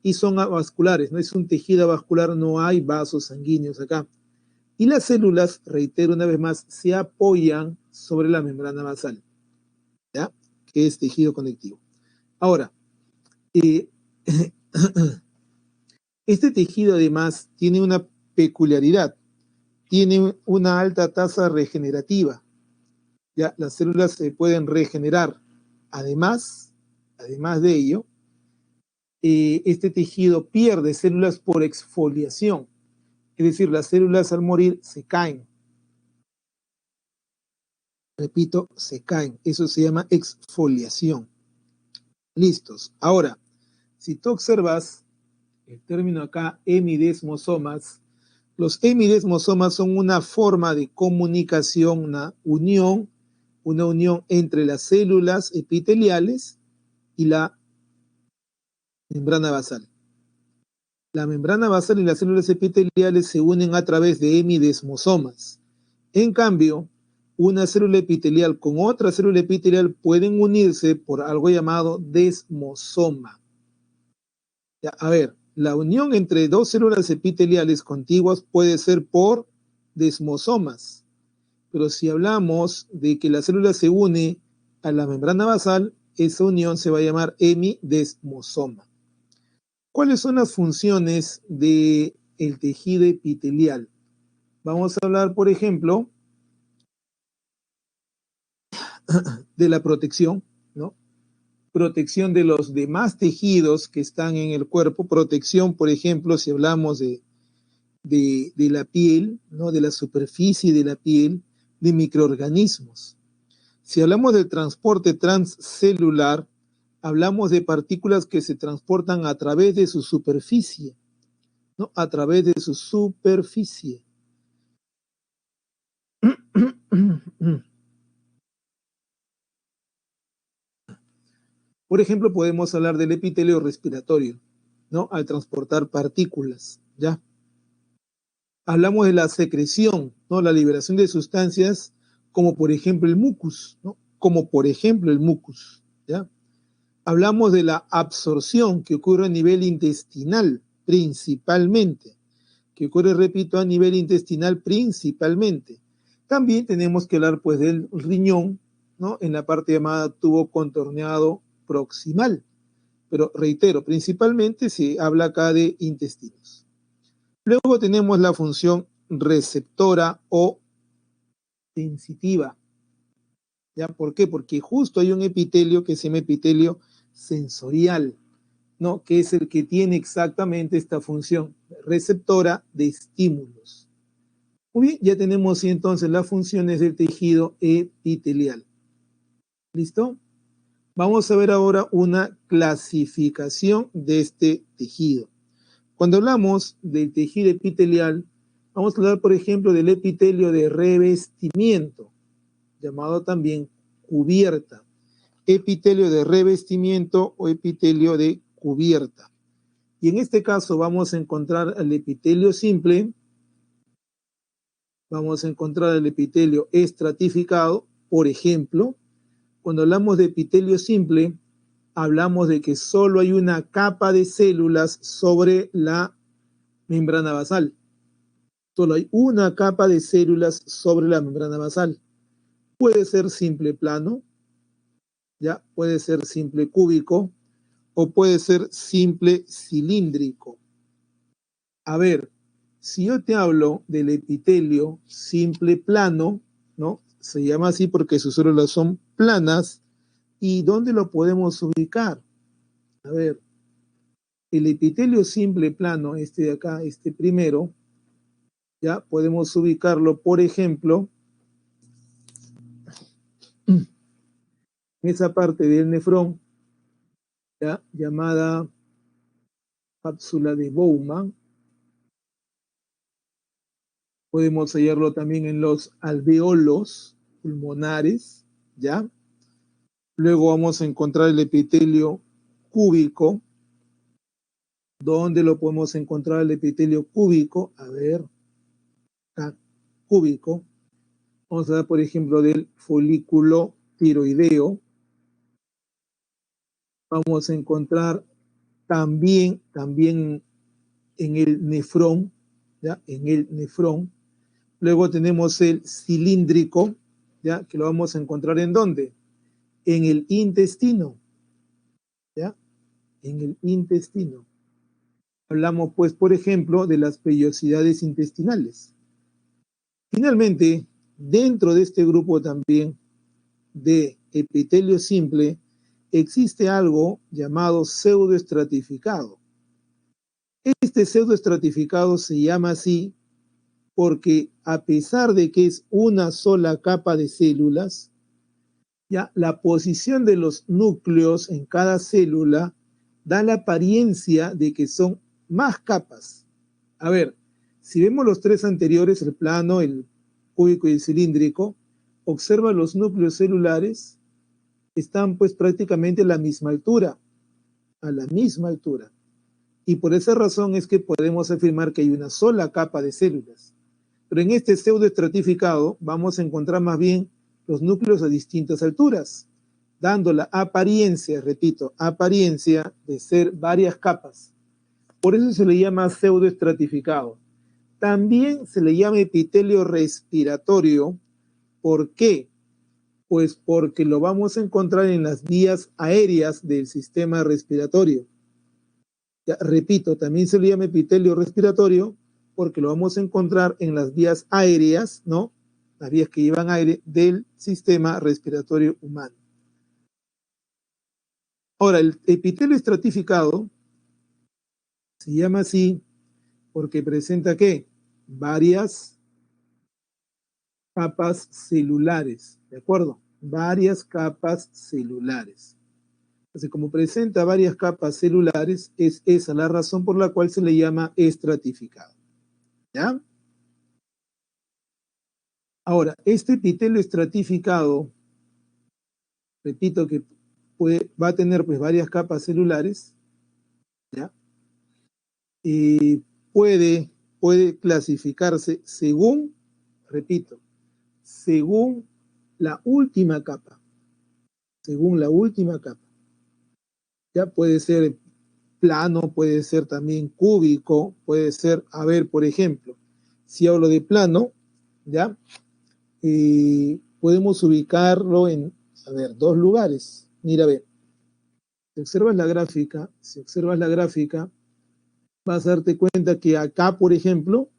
y son avasculares. No es un tejido avascular, no hay vasos sanguíneos acá. Y las células, reitero una vez más, se apoyan sobre la membrana basal, ¿ya? Que es tejido conectivo. Ahora, este tejido además tiene una peculiaridad, tiene una alta tasa regenerativa, ¿ya? Las células se pueden regenerar. Además de ello, este tejido pierde células por exfoliación, es decir, las células al morir se caen. Repito, se caen. Eso se llama exfoliación. Listos. Ahora, si tú observas el término acá, hemidesmosomas, los hemidesmosomas son una forma de comunicación, una unión entre las células epiteliales y la membrana basal. La membrana basal y las células epiteliales se unen a través de hemidesmosomas. En cambio, una célula epitelial con otra célula epitelial pueden unirse por algo llamado desmosoma. Ya, a ver, la unión entre dos células epiteliales contiguas puede ser por desmosomas, pero si hablamos de que la célula se une a la membrana basal, esa unión se va a llamar hemidesmosoma. ¿Cuáles son las funciones del tejido epitelial? Vamos a hablar, por ejemplo, de la protección, ¿no? Protección de los demás tejidos que están en el cuerpo, protección, por ejemplo, si hablamos de la piel, ¿no? De la superficie de la piel, de microorganismos. Si hablamos del transporte transcelular, hablamos de partículas que se transportan a través de su superficie, ¿no? A través de su superficie. Por ejemplo, podemos hablar del epitelio respiratorio, ¿no? Al transportar partículas, ¿ya? Hablamos de la secreción, ¿no? La liberación de sustancias como por ejemplo el mucus, ¿no? Como por ejemplo el mucus, ¿ya? Hablamos de la absorción que ocurre a nivel intestinal principalmente, que ocurre, repito, a nivel intestinal principalmente. También tenemos que hablar pues del riñón, ¿no? En la parte llamada tubo contorneado proximal. Pero reitero, principalmente se habla acá de intestinos. Luego tenemos la función receptora o sensitiva. ¿Ya? ¿Por qué? Porque justo hay un epitelio que se llama epitelio sensorial, ¿no? Que es el que tiene exactamente esta función receptora de estímulos. Muy bien, ya tenemos entonces las funciones del tejido epitelial. ¿Listo? Vamos a ver ahora una clasificación de este tejido. Cuando hablamos del tejido epitelial, vamos a hablar, por ejemplo, del epitelio de revestimiento, llamado también cubierta. Epitelio de revestimiento o epitelio de cubierta. Y en este caso vamos a encontrar el epitelio simple, vamos a encontrar el epitelio estratificado, por ejemplo. Cuando hablamos de epitelio simple, hablamos de que solo hay una capa de células sobre la membrana basal. Solo hay una capa de células sobre la membrana basal. Puede ser simple plano, ya puede ser simple cúbico o puede ser simple cilíndrico. A ver, si yo te hablo del epitelio simple plano, ¿no? Se llama así porque sus células son planas. ¿Y dónde lo podemos ubicar? A ver, el epitelio simple plano, este de acá, este primero, ya podemos ubicarlo, por ejemplo, en esa parte del nefrón, ya, llamada cápsula de Bowman. Podemos hallarlo también en los alveolos pulmonares, ¿ya? Luego vamos a encontrar el epitelio cúbico. ¿Dónde lo podemos encontrar el epitelio cúbico? A ver, acá, cúbico. Vamos a dar, por ejemplo, del folículo tiroideo. Vamos a encontrar también en el nefrón, ¿ya? En el nefrón. Luego tenemos el cilíndrico, ¿ya? Que lo vamos a encontrar ¿en dónde? En el intestino, ¿ya? En el intestino. Hablamos, pues, por ejemplo, de las vellosidades intestinales. Finalmente, dentro de este grupo también de epitelio simple, existe algo llamado pseudoestratificado. Este pseudoestratificado se llama así porque a pesar de que es una sola capa de células, Ya, la posición de los núcleos en cada célula da la apariencia de que son más capas. A ver, si vemos los tres anteriores, el plano, el cúbico y el cilíndrico, observa los núcleos celulares, están pues prácticamente a la misma altura, a la misma altura. Y por esa razón es que podemos afirmar que hay una sola capa de células. Pero en este pseudoestratificado vamos a encontrar más bien los núcleos a distintas alturas, dando la apariencia, repito, apariencia de ser varias capas. Por eso se le llama pseudoestratificado. También se le llama epitelio respiratorio. ¿Por qué? Pues porque lo vamos a encontrar en las vías aéreas del sistema respiratorio. Ya, repito, también se le llama epitelio respiratorio porque lo vamos a encontrar en las vías aéreas, ¿no? Las vías que llevan aire del sistema respiratorio humano. Ahora, el epitelio estratificado se llama así porque presenta ¿qué? Varias capas celulares, ¿de acuerdo? Varias capas celulares. Entonces, como presenta varias capas celulares, es esa la razón por la cual se le llama estratificado. ¿Ya? Ahora, este epitelio estratificado, repito que va a tener pues varias capas celulares, ¿ya? Y puede clasificarse según, repito, según la última capa, ya puede ser plano, puede ser también cúbico, puede ser, a ver, por ejemplo, si hablo de plano, ya, podemos ubicarlo en, a ver, dos lugares. Mira, a ver, si observas la gráfica, vas a darte cuenta que acá, por ejemplo,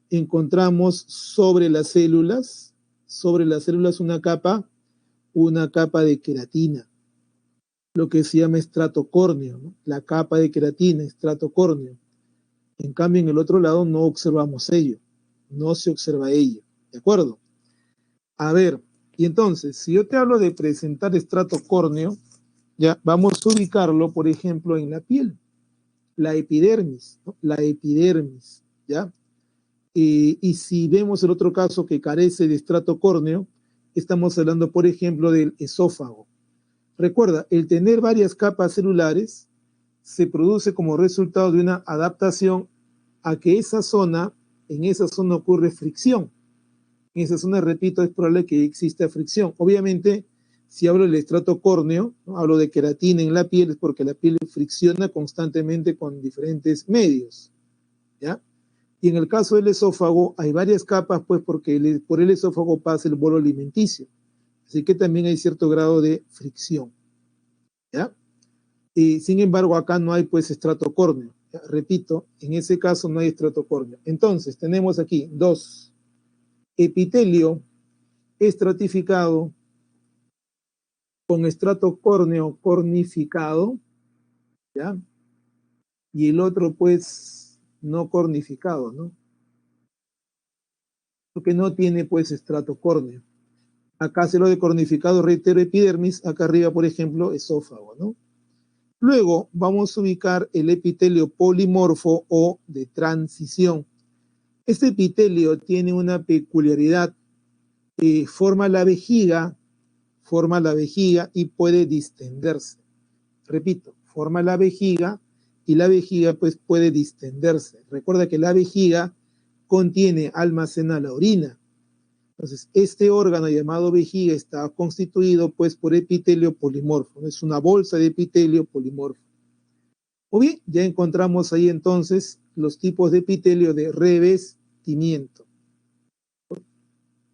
encontramos sobre las células una capa de queratina, lo que se llama estrato córneo, ¿no? La capa de queratina, estrato córneo. En cambio, en el otro lado no observamos ello, no se observa ello, ¿de acuerdo? A ver, y entonces, si yo te hablo de presentar estrato córneo, ya vamos a ubicarlo, por ejemplo, en la piel, la epidermis, ¿no? La epidermis, ¿ya? Y si vemos el otro caso que carece de estrato córneo, estamos hablando, por ejemplo, del esófago. Recuerda, el tener varias capas celulares se produce como resultado de una adaptación a que en esa zona ocurre fricción. En esa zona, repito, es probable que exista fricción. Obviamente, si hablo del estrato córneo, ¿no? Hablo de queratina en la piel, es porque la piel fricciona constantemente con diferentes medios, ¿ya? Y en el caso del esófago, hay varias capas, pues porque por el esófago pasa el bolo alimenticio. Así que también hay cierto grado de fricción, ¿ya? Y sin embargo, acá no hay pues estrato córneo. ¿Ya? Repito, en ese caso no hay estrato córneo. Entonces, tenemos aquí dos: epitelio estratificado con estrato córneo cornificado, ¿ya? Y el otro, pues, no cornificado, ¿no? Porque no tiene, pues, estrato córneo. Acá se lo de cornificado, reitero, epidermis, acá arriba, por ejemplo, esófago, ¿no? Luego vamos a ubicar el epitelio polimorfo o de transición. Este epitelio tiene una peculiaridad, forma la vejiga y puede distenderse. Repito, forma la vejiga y la vejiga pues puede distenderse. Recuerda que la vejiga almacena la orina. Entonces, este órgano llamado vejiga está constituido pues por epitelio polimorfo. Es una bolsa de epitelio polimorfo. O bien, ya encontramos ahí entonces los tipos de epitelio de revestimiento.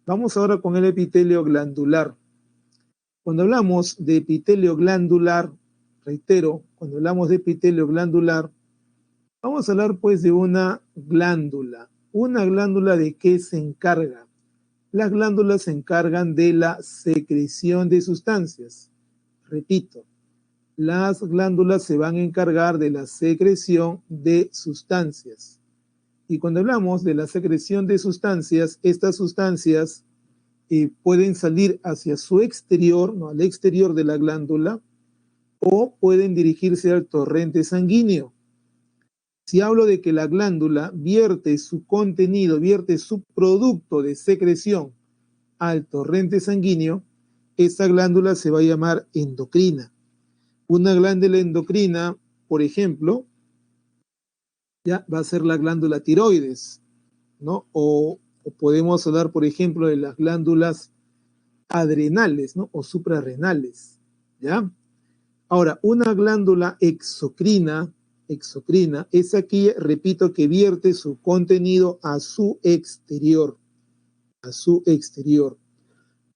Vamos ahora con el epitelio glandular. Cuando hablamos de epitelio glandular, reitero, cuando hablamos de epitelio glandular, vamos a hablar pues de una glándula. ¿Una glándula de qué se encarga? Las glándulas se encargan de la secreción de sustancias. Repito, las glándulas se van a encargar de la secreción de sustancias. Y cuando hablamos de la secreción de sustancias, estas sustancias pueden salir hacia su exterior, ¿no? Al exterior de la glándula, o pueden dirigirse al torrente sanguíneo. Si hablo de que la glándula vierte su contenido, vierte su producto de secreción al torrente sanguíneo, esa glándula se va a llamar endocrina. Una glándula endocrina, por ejemplo, ya va a ser la glándula tiroides, ¿no? O podemos hablar, por ejemplo, de las glándulas adrenales, ¿no? O suprarrenales, ¿ya? Ahora, una glándula exocrina es aquella, repito, que vierte su contenido a su exterior,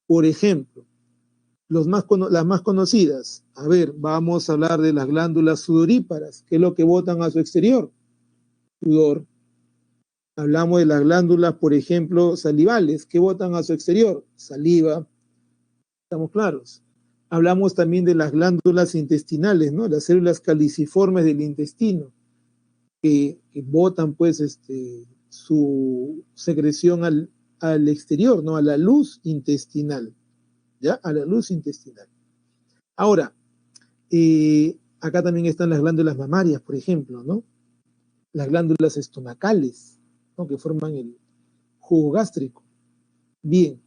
Por ejemplo, las más conocidas, a ver, vamos a hablar de las glándulas sudoríparas, que es lo que botan a su exterior, sudor. Hablamos de las glándulas, por ejemplo, salivales, que botan a su exterior, saliva, estamos claros. Hablamos también de las glándulas intestinales, ¿no? Las células caliciformes del intestino, que botan pues su secreción al exterior, ¿no? A la luz intestinal, ¿ya? A la luz intestinal. Ahora, acá también están las glándulas mamarias, por ejemplo, ¿no? Las glándulas estomacales, ¿no? Que forman el jugo gástrico. Bien,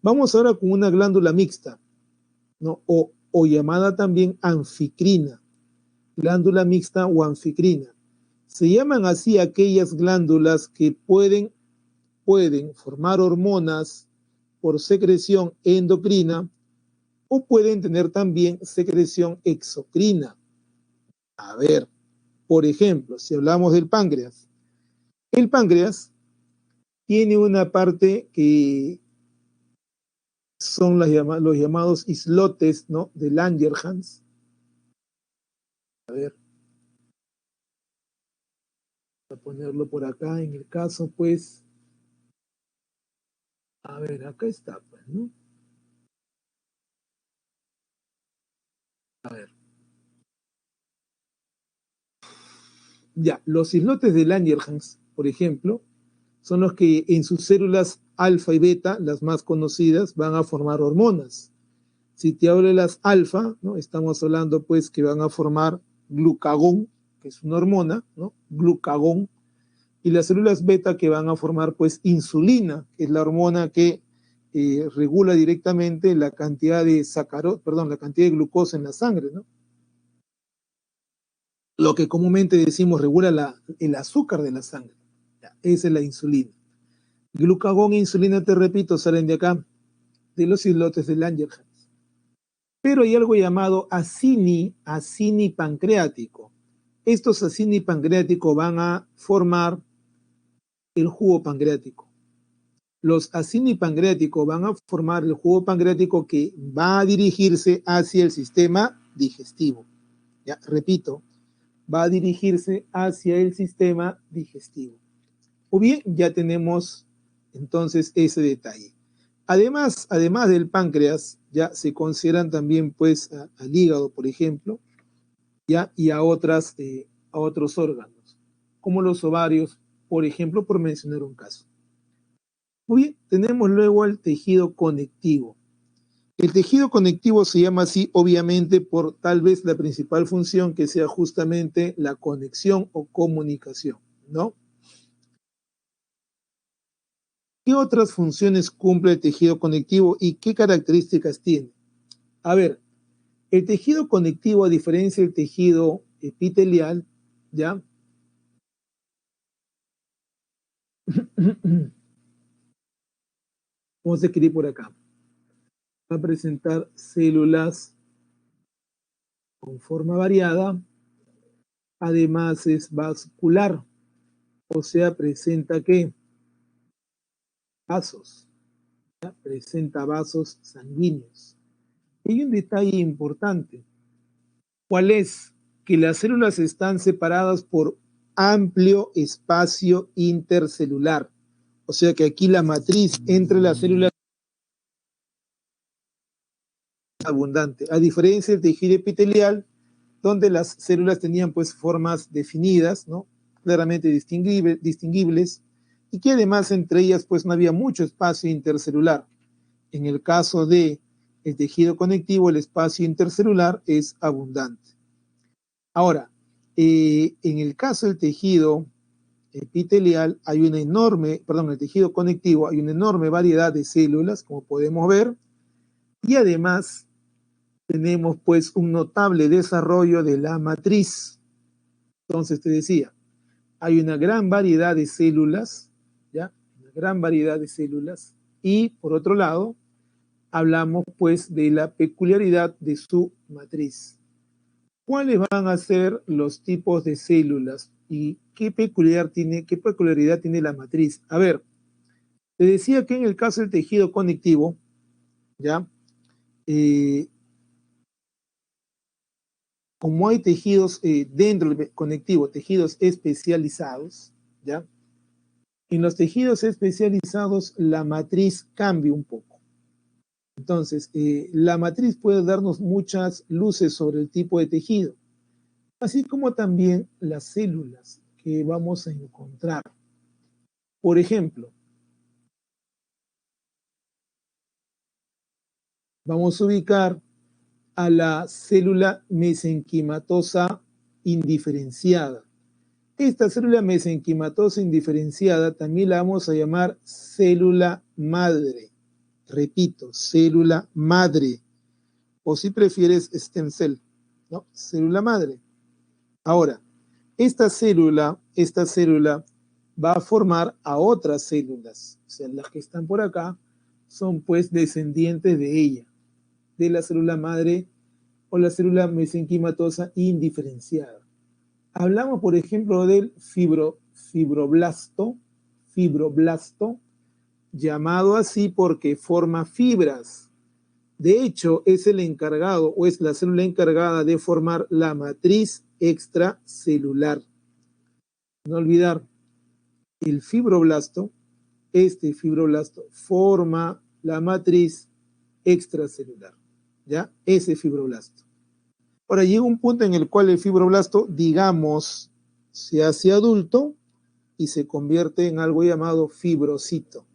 vamos ahora con una glándula mixta, ¿no? O llamada también anficrina, glándula mixta o anficrina. Se llaman así aquellas glándulas que pueden formar hormonas por secreción endocrina o pueden tener también secreción exocrina. A ver, por ejemplo, si hablamos del páncreas, el páncreas tiene una parte que son los llamados islotes, ¿no? De Langerhans. A ver, voy a ponerlo por acá en el caso, pues. A ver, acá está, pues, ¿no? A ver. Ya, los islotes de Langerhans, por ejemplo, son los que en sus células alfa y beta, las más conocidas, van a formar hormonas. Si te hablo de las alfa, ¿no? Estamos hablando pues que van a formar glucagón, que es una hormona, ¿no? Glucagón. Y las células beta que van a formar pues insulina, que es la hormona que regula directamente la cantidad de la cantidad de glucosa en la sangre, ¿no? Lo que comúnmente decimos regula el azúcar de la sangre. Ya, esa es la insulina. Glucagón e insulina, te repito, salen de acá, de los islotes de Langerhans. Pero hay algo llamado acini pancreático. Estos acini pancreáticos van a formar el jugo pancreático. Los acini pancreáticos van a formar el jugo pancreático que va a dirigirse hacia el sistema digestivo. Ya, repito, va a dirigirse hacia el sistema digestivo. O bien, ya tenemos entonces ese detalle. Además del páncreas, ya se consideran también pues al hígado, por ejemplo, ya, y a otros órganos, como los ovarios, por ejemplo, por mencionar un caso. Muy bien, tenemos luego el tejido conectivo. El tejido conectivo se llama así, obviamente, por tal vez la principal función que sea justamente la conexión o comunicación, ¿no? ¿Qué otras funciones cumple el tejido conectivo y qué características tiene? A ver, el tejido conectivo, a diferencia del tejido epitelial, ¿ya? Vamos a escribir por acá. Va a presentar células con forma variada, además es vascular, o sea, presenta ¿qué? Vasos, ¿ya? Presenta vasos sanguíneos. Y hay un detalle importante. ¿Cuál es? Que las células están separadas por amplio espacio intercelular. O sea que aquí la matriz entre las células es abundante. A diferencia del tejido epitelial, donde las células tenían pues formas definidas, ¿no? Claramente distinguibles, y que además entre ellas pues no había mucho espacio intercelular. En el caso de el tejido conectivo, el espacio intercelular es abundante. Ahora, en el caso del tejido epitelial hay una enorme, perdón, el tejido conectivo hay una enorme variedad de células, como podemos ver, y además tenemos pues un notable desarrollo de la matriz. Entonces te decía, hay una gran variedad de células, ¿ya? Una gran variedad de células, y por otro lado, hablamos pues de la peculiaridad de su matriz. ¿Cuáles van a ser los tipos de células y qué peculiaridad tiene la matriz? A ver, te decía que en el caso del tejido conectivo, ¿ya? Como hay tejidos dentro del conectivo, tejidos especializados, ¿ya? En los tejidos especializados la matriz cambia un poco. Entonces, la matriz puede darnos muchas luces sobre el tipo de tejido, así como también las células que vamos a encontrar. Por ejemplo, vamos a ubicar a la célula mesenquimatosa indiferenciada. Esta célula mesenquimatosa indiferenciada también la vamos a llamar célula madre. Repito, célula madre. O si prefieres, stem cell, ¿no? Célula madre. Ahora, esta célula va a formar a otras células. O sea, las que están por acá son pues descendientes de ella, de la célula madre o la célula mesenquimatosa indiferenciada. Hablamos, por ejemplo, del fibroblasto, llamado así porque forma fibras. De hecho, es el encargado o es la célula encargada de formar la matriz extracelular. No olvidar, el fibroblasto, este fibroblasto forma la matriz extracelular, ¿ya? Ese fibroblasto. Ahora llega un punto en el cual el fibroblasto, digamos, se hace adulto y se convierte en algo llamado fibrocito.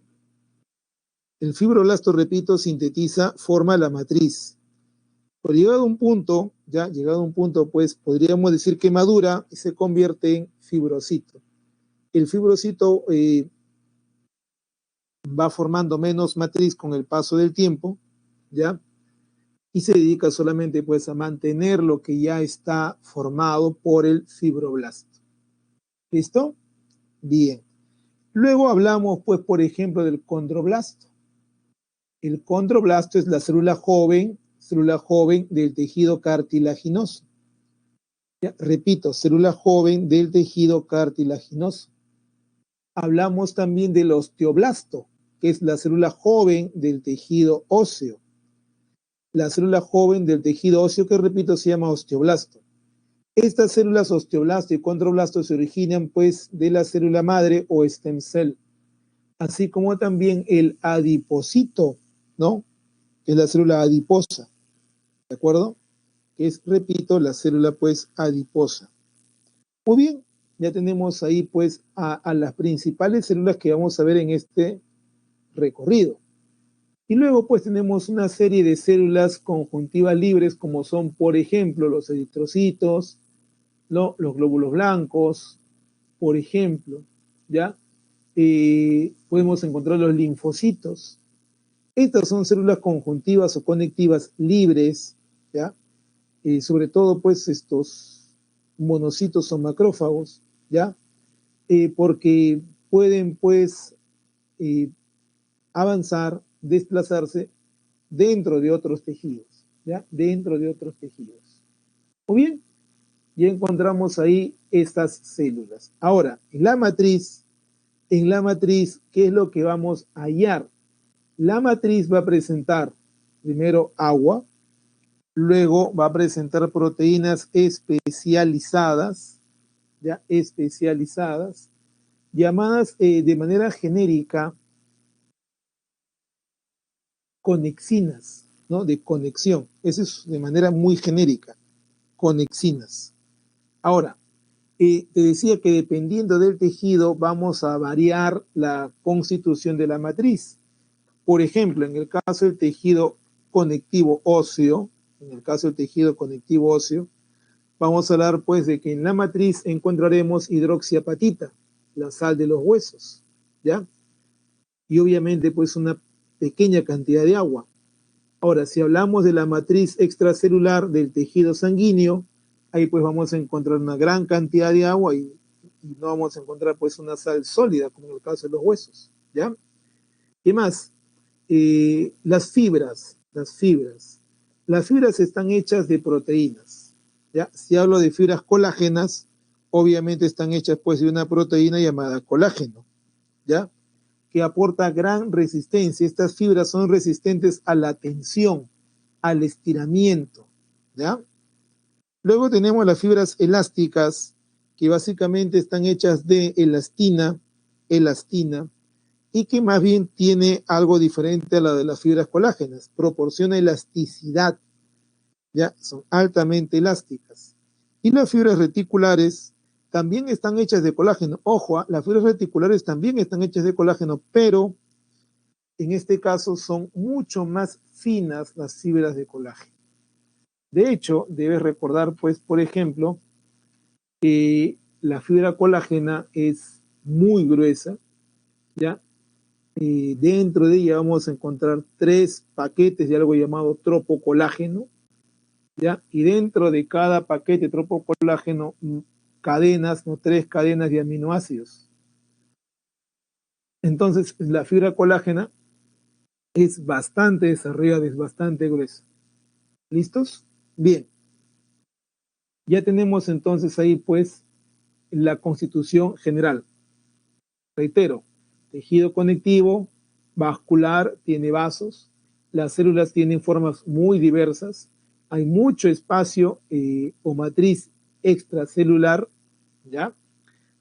El fibroblasto, repito, sintetiza, forma la matriz. Pero llegado a un punto, pues podríamos decir que madura y se convierte en fibrocito. El fibrocito va formando menos matriz con el paso del tiempo, ¿ya? Y se dedica solamente pues a mantener lo que ya está formado por el fibroblasto. ¿Listo? Bien. Luego hablamos pues por ejemplo del condroblasto. El condroblasto es la célula joven del tejido cartilaginoso. Ya, repito, célula joven del tejido cartilaginoso. Hablamos también del osteoblasto, que es la célula joven del tejido óseo. La célula joven del tejido óseo, que repito, se llama osteoblasto. Estas células osteoblasto y condroblasto se originan pues de la célula madre o stem cell, así como también el adipocito, ¿no? Que es la célula adiposa, ¿de acuerdo? Que es, repito, la célula pues adiposa. Muy bien, ya tenemos ahí pues a las principales células que vamos a ver en este recorrido. Y luego pues tenemos una serie de células conjuntivas libres como son, por ejemplo, los eritrocitos, ¿no? Los glóbulos blancos, por ejemplo, ¿ya? Podemos encontrar los linfocitos. Estas son células conjuntivas o conectivas libres, ¿ya? Sobre todo pues estos monocitos o macrófagos, ¿ya? Porque pueden pues avanzar, desplazarse dentro de otros tejidos, ¿ya? Dentro de otros tejidos. O bien, ya encontramos ahí estas células. Ahora, en la matriz, ¿qué es lo que vamos a hallar? La matriz va a presentar primero agua, luego va a presentar proteínas especializadas, ya especializadas, llamadas de manera genérica conexinas, ¿no? De conexión. Eso es de manera muy genérica, conexinas. Ahora, te decía que dependiendo del tejido vamos a variar la constitución de la matriz. Por ejemplo, en el caso del tejido conectivo óseo, vamos a hablar pues de que en la matriz encontraremos hidroxiapatita, la sal de los huesos, ¿ya? Y obviamente pues una pequeña cantidad de agua. Ahora, si hablamos de la matriz extracelular del tejido sanguíneo, ahí pues vamos a encontrar una gran cantidad de agua y no vamos a encontrar pues una sal sólida, como en el caso de los huesos, ¿ya? ¿Qué más? Las fibras. Las fibras están hechas de proteínas, ¿ya? Si hablo de fibras colágenas, obviamente están hechas pues de una proteína llamada colágeno, ¿ya? Que aporta gran resistencia. Estas fibras son resistentes a la tensión, al estiramiento, ¿ya? Luego tenemos las fibras elásticas, que básicamente están hechas de elastina, y que más bien tiene algo diferente a la de las fibras colágenas, proporciona elasticidad, ¿ya? Son altamente elásticas. Y las fibras reticulares también están hechas de colágeno. Ojo, las fibras reticulares también están hechas de colágeno, pero en este caso son mucho más finas las fibras de colágeno. De hecho, debes recordar, pues, por ejemplo, que la fibra colágena es muy gruesa, ¿ya? Dentro de ella vamos a encontrar 3 paquetes de algo llamado tropocolágeno, ¿ya? Y dentro de cada paquete tropocolágeno, cadenas, ¿no? 3 cadenas de aminoácidos. Entonces, la fibra colágena es bastante desarrollada, es bastante gruesa. ¿Listos? Bien. Ya tenemos entonces ahí, pues, la constitución general. Reitero, tejido conectivo, vascular, tiene vasos, las células tienen formas muy diversas, hay mucho espacio o matriz extracelular, ¿ya?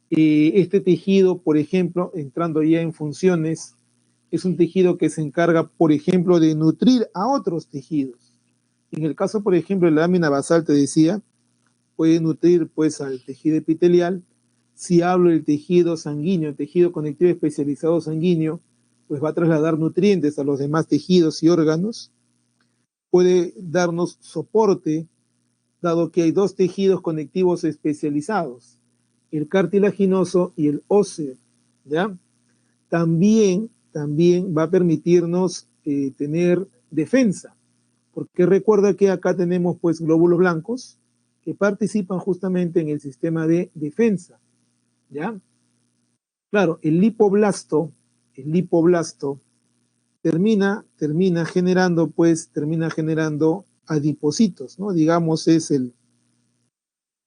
Este tejido, por ejemplo, entrando ya en funciones, es un tejido que se encarga, por ejemplo, de nutrir a otros tejidos. En el caso, por ejemplo, de la lámina basal, te decía, puede nutrir pues al tejido epitelial. Si hablo del tejido sanguíneo, el tejido conectivo especializado sanguíneo, pues va a trasladar nutrientes a los demás tejidos y órganos. Puede darnos soporte, dado que hay 2 tejidos conectivos especializados, el cartilaginoso y el óseo, ¿ya? También va a permitirnos tener defensa, porque recuerda que acá tenemos pues glóbulos blancos que participan justamente en el sistema de defensa, ¿ya? Claro, el lipoblasto termina generando adipocitos, ¿no? Digamos, es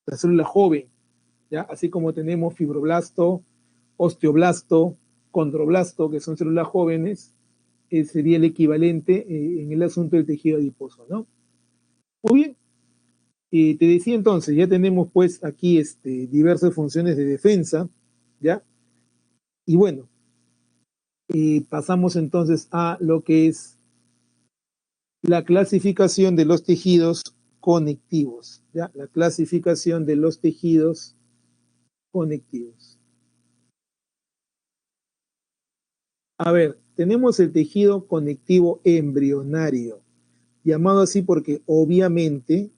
la célula joven, ¿ya? Así como tenemos fibroblasto, osteoblasto, condroblasto, que son células jóvenes, sería el equivalente en el asunto del tejido adiposo, ¿no? Muy bien. Te decía entonces, ya tenemos pues aquí diversas funciones de defensa, ¿ya? Y bueno, pasamos entonces a lo que es la clasificación de los tejidos conectivos, ¿ya? La clasificación de los tejidos conectivos. A ver, tenemos el tejido conectivo embrionario, llamado así porque obviamente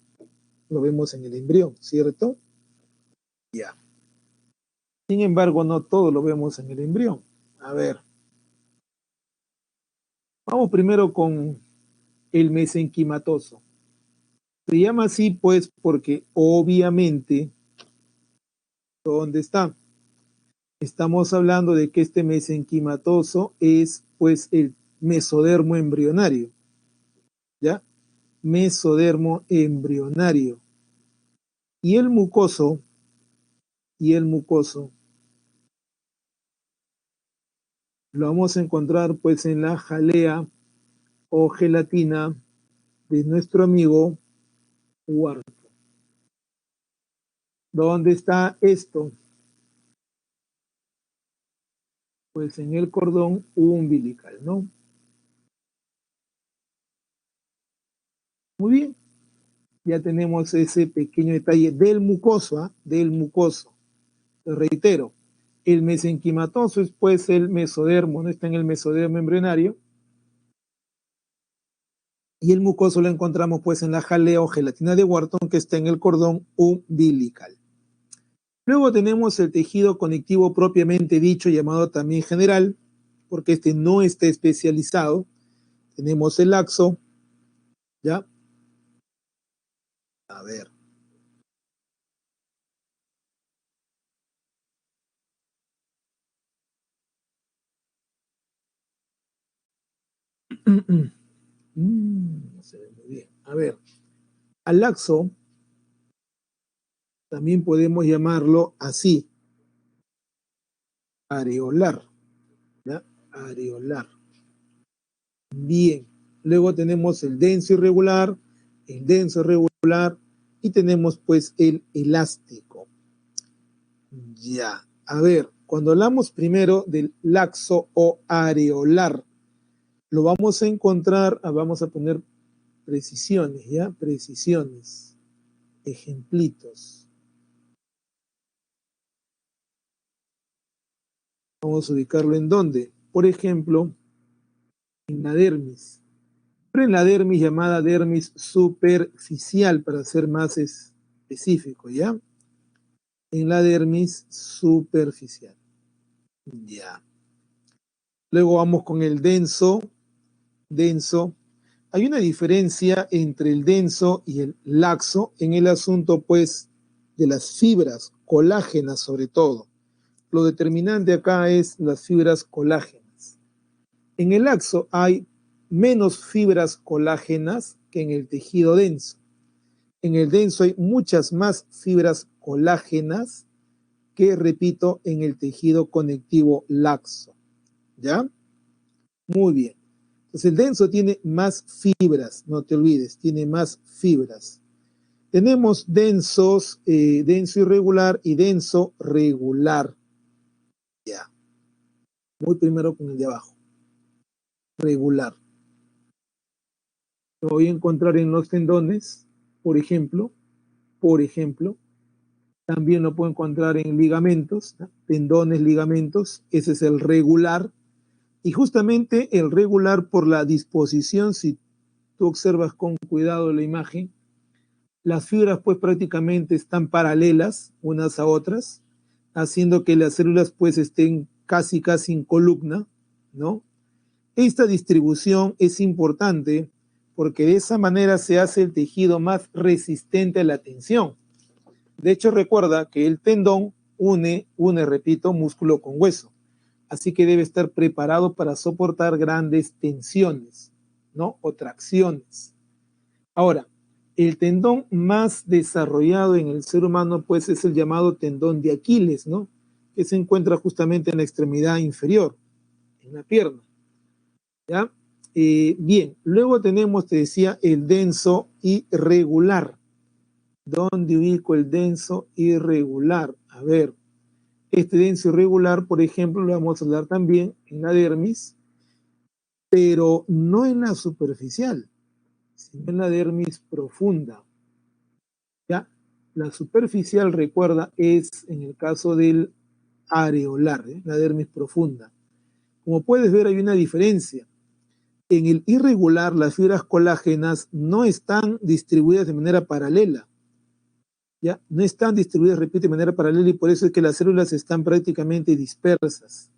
lo vemos en el embrión, ¿cierto? Ya. Sin embargo, no todo lo vemos en el embrión. A ver. Vamos primero con el mesenquimatoso. Se llama así pues porque obviamente, ¿dónde está? Estamos hablando de que este mesenquimatoso es pues el mesodermo embrionario, ¿ya? Mesodermo embrionario. Y el mucoso lo vamos a encontrar pues en la jalea o gelatina de nuestro amigo Huarto. ¿Dónde está esto? Pues en el cordón umbilical, ¿no? Muy bien, ya tenemos ese pequeño detalle del mucoso, ¿eh? Del mucoso. Te reitero, el mesenquimatoso es pues el mesodermo, no está en el mesodermo embrionario, Y el mucoso lo encontramos pues en la jalea o gelatina de Wharton que está en el cordón umbilical. Luego tenemos el tejido conectivo propiamente dicho, llamado también general, porque este no está especializado. Tenemos el axo, ¿ya? A ver. No se ve muy bien. A ver, al axo también podemos llamarlo así, areolar, ¿ya? Areolar. Bien. Luego tenemos el denso irregular, el denso regular y tenemos pues el elástico. Ya. A ver, cuando hablamos primero del laxo o areolar, lo vamos a encontrar, vamos a poner precisiones, ¿ya? Precisiones, ejemplitos. Vamos a ubicarlo en dónde. Por ejemplo, en la dermis. Pero en la dermis llamada dermis superficial, para ser más específico, ¿ya? En la dermis superficial. Ya. Luego vamos con el denso. Denso. Hay una diferencia entre el denso y el laxo en el asunto, pues, de las fibras colágenas sobre todo. Lo determinante acá es las fibras colágenas. En el laxo hay menos fibras colágenas que en el tejido denso. En el denso hay muchas más fibras colágenas que, repito, en el tejido conectivo laxo. ¿Ya? Muy bien. Entonces el denso tiene más fibras, no te olvides, tiene más fibras. Tenemos densos, denso irregular y denso regular. Ya. Voy primero con el de abajo. Regular. Lo voy a encontrar en los tendones, por ejemplo. También lo puedo encontrar en ligamentos, ¿no? Tendones, ligamentos. Ese es el regular. Y justamente el regular, por la disposición, si tú observas con cuidado la imagen, las fibras pues prácticamente están paralelas unas a otras, haciendo que las células pues estén casi en columna, ¿no? Esta distribución es importante porque de esa manera se hace el tejido más resistente a la tensión. De hecho, recuerda que el tendón une, repito, músculo con hueso. Así que debe estar preparado para soportar grandes tensiones, ¿no? O tracciones. Ahora, el tendón más desarrollado en el ser humano, pues, es el llamado tendón de Aquiles, ¿no? Que se encuentra justamente en la extremidad inferior, en la pierna. ¿Ya? Bien, luego tenemos, te decía, el denso irregular. ¿Dónde ubico el denso irregular? A ver, este denso irregular, por ejemplo, lo vamos a hablar también en la dermis, pero no en la superficial, sino en la dermis profunda. ¿Ya? La superficial, recuerda, es en el caso del areolar, la dermis profunda. Como puedes ver, hay una diferencia. En el irregular, las fibras colágenas no están distribuidas de manera paralela. ¿Ya? No están distribuidas, repito, de manera paralela, y por eso es que las células están prácticamente dispersas.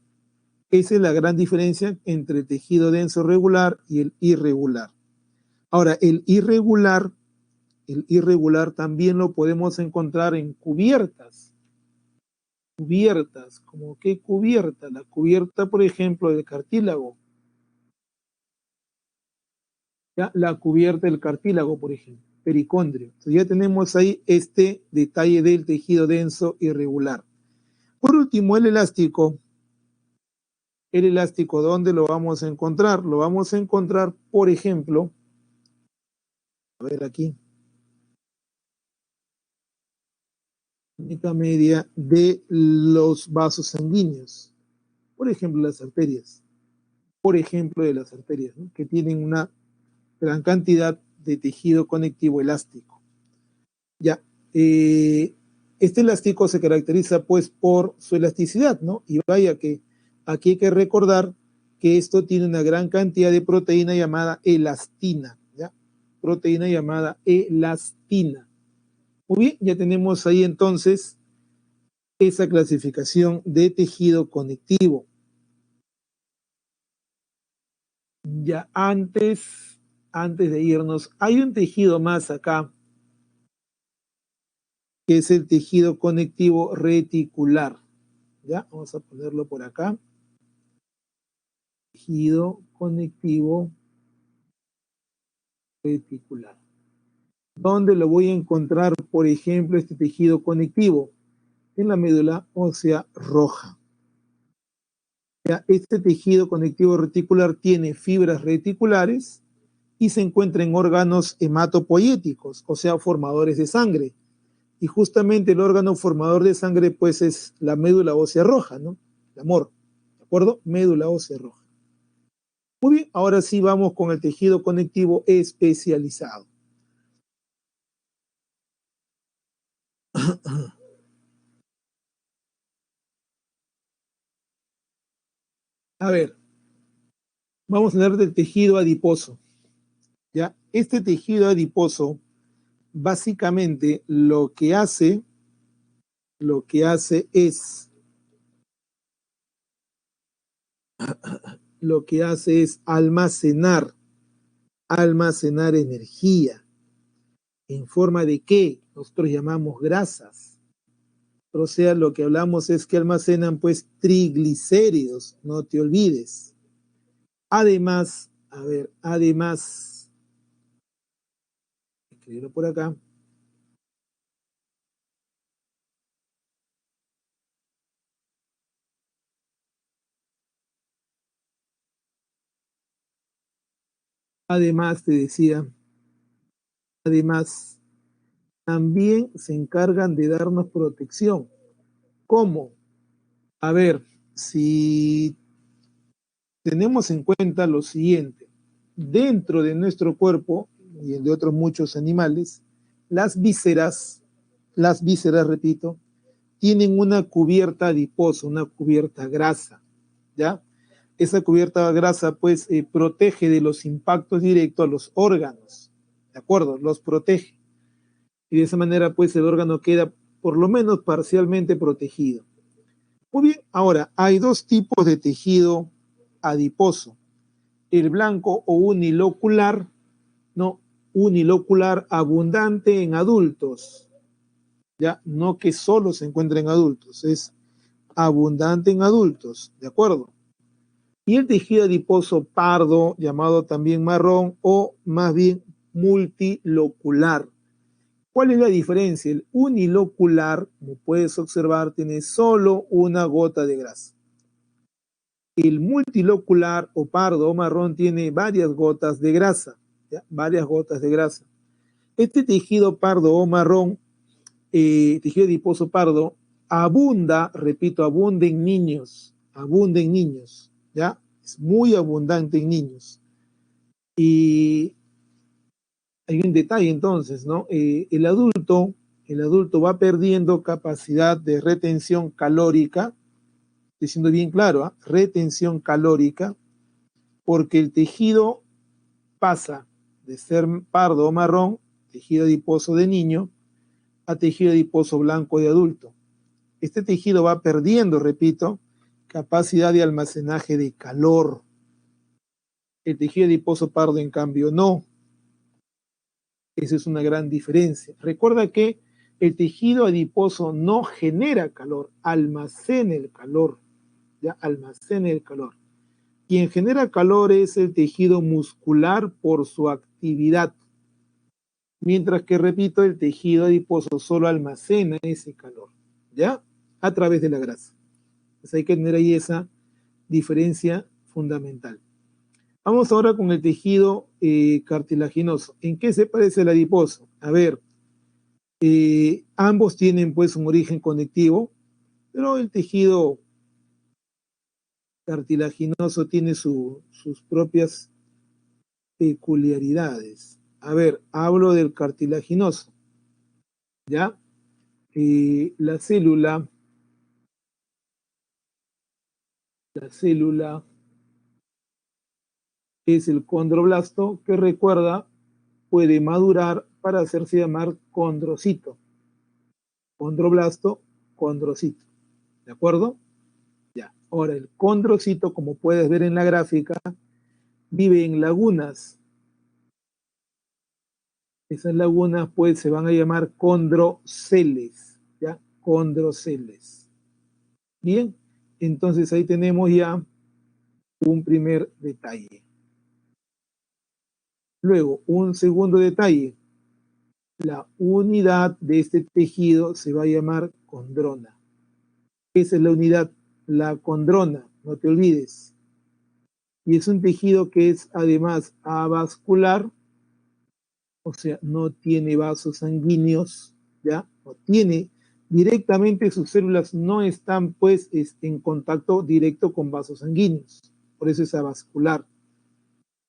Esa es la gran diferencia entre el tejido denso regular y el irregular. Ahora, el irregular también lo podemos encontrar en cubiertas. Cubiertas, ¿como qué cubierta? La cubierta, por ejemplo, del cartílago. ¿Ya? La cubierta del cartílago, por ejemplo, pericondrio. Entonces ya tenemos ahí este detalle del tejido denso irregular. Por último, el elástico. El elástico, ¿dónde lo vamos a encontrar? Lo vamos a encontrar, por ejemplo, a ver aquí, media de los vasos sanguíneos, por ejemplo, las arterias, ¿no? Que tienen una gran cantidad de tejido conectivo elástico. Ya, este elástico se caracteriza pues por su elasticidad, ¿no? Y vaya que aquí hay que recordar que esto tiene una gran cantidad de proteína llamada elastina, ¿ya? proteína llamada elastina. Muy bien, ya tenemos ahí entonces esa clasificación de tejido conectivo. Ya antes de irnos, hay un tejido más acá, que es el tejido conectivo reticular. Ya, vamos a ponerlo por acá. Tejido conectivo reticular. ¿Dónde lo voy a encontrar, por ejemplo, este tejido conectivo? En la médula ósea roja. Ya, este tejido conectivo reticular tiene fibras reticulares y se encuentra en órganos hematopoyéticos, o sea, formadores de sangre. Y justamente el órgano formador de sangre, pues, es la médula ósea roja, ¿no? El amor, ¿de acuerdo? Médula ósea roja. Muy bien, ahora sí vamos con el tejido conectivo especializado. A ver, vamos a hablar del tejido adiposo. ¿Ya? Este tejido adiposo, básicamente, lo que hace es almacenar energía. ¿En forma de qué? Nosotros llamamos grasas. O sea, lo que hablamos es que almacenan pues triglicéridos, no te olvides. Además, escribirlo por acá. Además, te decía, además, también se encargan de darnos protección. ¿Cómo? A ver, si tenemos en cuenta lo siguiente, dentro de nuestro cuerpo y de otros muchos animales, las vísceras, repito, tienen una cubierta adiposa, una cubierta grasa, ¿ya? Esa cubierta grasa, pues, protege de los impactos directos a los órganos, ¿de acuerdo? Los protege. Y de esa manera, pues, el órgano queda por lo menos parcialmente protegido. Muy bien, ahora, hay dos tipos de tejido adiposo. El blanco o unilocular, no, unilocular abundante en adultos, ya, no que solo se encuentra en adultos, es abundante en adultos, ¿de acuerdo? Y el tejido adiposo pardo, llamado también marrón o más bien multilocular. ¿Cuál es la diferencia? El unilocular, como puedes observar, tiene solo una gota de grasa. El multilocular o pardo o marrón tiene varias gotas de grasa, ¿ya? Varias gotas de grasa. Este tejido pardo o marrón, tejido adiposo pardo, repito, abunda en niños, ¿ya? Es muy abundante en niños. Y hay un detalle entonces, ¿no? El adulto va perdiendo capacidad de retención calórica, diciendo bien claro, ¿eh? Retención calórica, porque el tejido pasa de ser pardo o marrón, tejido adiposo de niño, a tejido adiposo blanco de adulto. Este tejido va perdiendo, repito, capacidad de almacenaje de calor. El tejido adiposo pardo, en cambio, no. Esa es una gran diferencia. Recuerda que el tejido adiposo no genera calor, almacena el calor, ya almacena el calor. Quien genera calor es el tejido muscular por su actividad, mientras que, repito, el tejido adiposo solo almacena ese calor, ¿ya? A través de la grasa. Entonces hay que tener ahí esa diferencia fundamental. Vamos ahora con el tejido cartilaginoso. ¿En qué se parece el adiposo? A ver, ambos tienen pues un origen conectivo, pero el tejido cartilaginoso tiene sus propias peculiaridades. A ver, hablo del cartilaginoso, ¿ya? La célula es el condroblasto, que recuerda puede madurar para hacerse llamar condrocito. Condroblasto, condrocito. ¿De acuerdo? Ya. Ahora, el condrocito, como puedes ver en la gráfica, vive en lagunas. Esas lagunas, pues, se van a llamar condroceles. ¿Ya? Condroceles. Bien, entonces ahí tenemos ya un primer detalle. Luego, un segundo detalle. La unidad de este tejido se va a llamar condrona. Esa es la unidad, la condrona, no te olvides. Y es un tejido que es además avascular, o sea, no tiene vasos sanguíneos, ¿ya? No tiene, directamente sus células no están pues en contacto directo con vasos sanguíneos, por eso es avascular,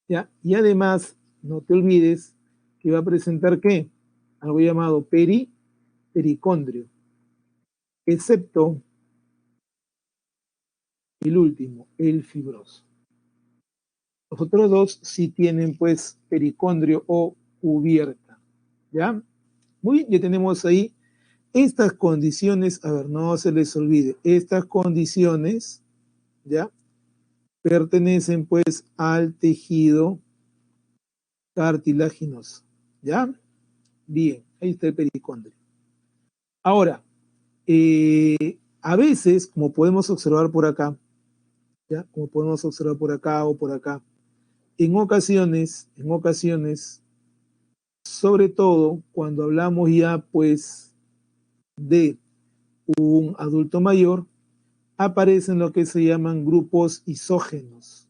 ¿ya? Y además, no te olvides que va a presentar ¿qué? Algo llamado pericondrio, excepto el último, el fibroso. Los otros dos sí tienen pues pericondrio o cubierta, ¿ya? Muy bien, ya tenemos ahí estas condiciones, a ver, no se les olvide, estas condiciones, ¿ya? Pertenecen pues al tejido cartilaginoso, ¿ya? Bien, ahí está el pericondrio. Ahora, a veces, como podemos observar por acá, ¿ya? Como podemos observar por acá o por acá, en ocasiones, sobre todo cuando hablamos ya pues de un adulto mayor, aparecen lo que se llaman grupos isógenos.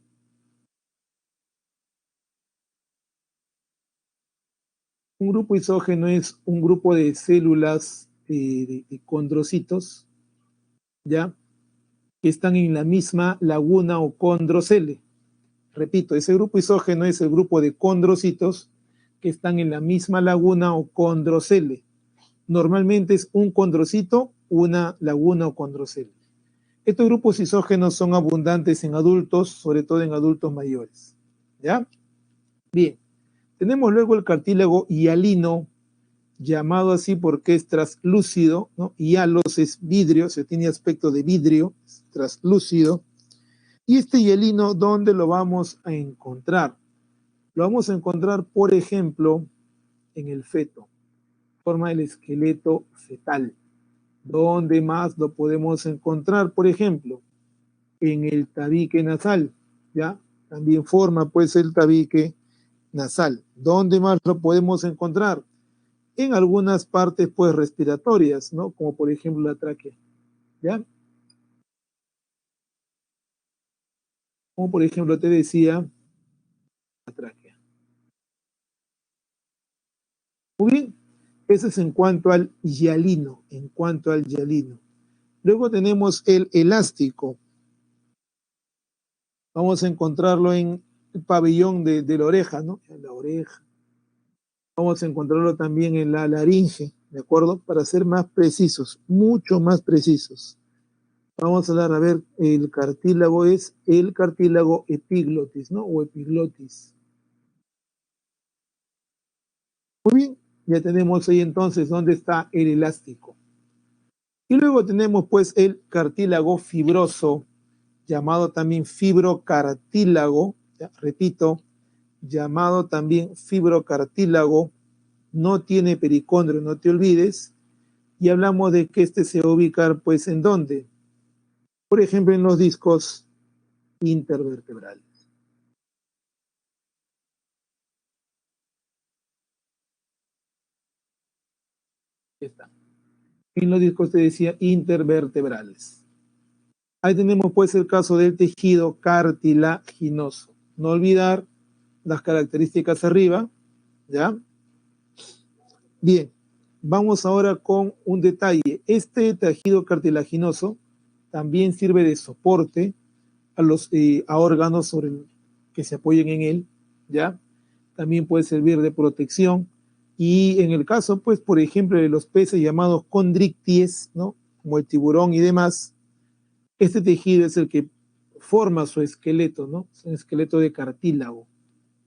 Un grupo isógeno es un grupo de células de condrocitos, ¿ya? Que están en la misma laguna o condrocele. Repito, ese grupo isógeno es el grupo de condrocitos que están en la misma laguna o condrocele. Normalmente es un condrocito, una laguna o condrocele. Estos grupos isógenos son abundantes en adultos, sobre todo en adultos mayores. ¿Ya? Bien. Tenemos luego el cartílago hialino, llamado así porque es traslúcido, ¿no? Hialos es vidrio, se tiene aspecto de vidrio, es traslúcido. Y este hialino, ¿dónde lo vamos a encontrar? Lo vamos a encontrar, por ejemplo, en el feto, forma del esqueleto fetal. ¿Dónde más lo podemos encontrar? Por ejemplo, en el tabique nasal, ¿ya? También forma pues el tabique nasal. ¿Dónde más lo podemos encontrar? En algunas partes pues respiratorias, ¿no? Como por ejemplo la tráquea, ¿ya? Como por ejemplo te decía, la tráquea. Muy bien, eso es en cuanto al hialino, Luego tenemos el elástico. Vamos a encontrarlo en el pabellón de la oreja, ¿no? En la oreja. Vamos a encontrarlo también en la laringe, ¿de acuerdo? Para ser más precisos, mucho más precisos. Vamos a hablar, a ver, el cartílago es el cartílago epiglotis, ¿no? O epiglotis. Muy bien, ya tenemos ahí entonces dónde está el elástico. Y luego tenemos pues el cartílago fibroso, llamado también fibrocartílago, ya, repito, llamado también fibrocartílago, no tiene pericondrio, no te olvides, y hablamos de que este se va a ubicar pues en dónde, por ejemplo en los discos intervertebrales. Ahí está. En los discos te decía intervertebrales. Ahí tenemos pues el caso del tejido cartilaginoso. No olvidar las características arriba, ¿ya? Bien, vamos ahora con un detalle. Este tejido cartilaginoso también sirve de soporte a órganos sobre que se apoyen en él, ¿ya? También puede servir de protección. Y en el caso, pues, por ejemplo, de los peces llamados condricties, ¿no? Como el tiburón y demás, este tejido es el que forma su esqueleto, ¿no? Es un esqueleto de cartílago,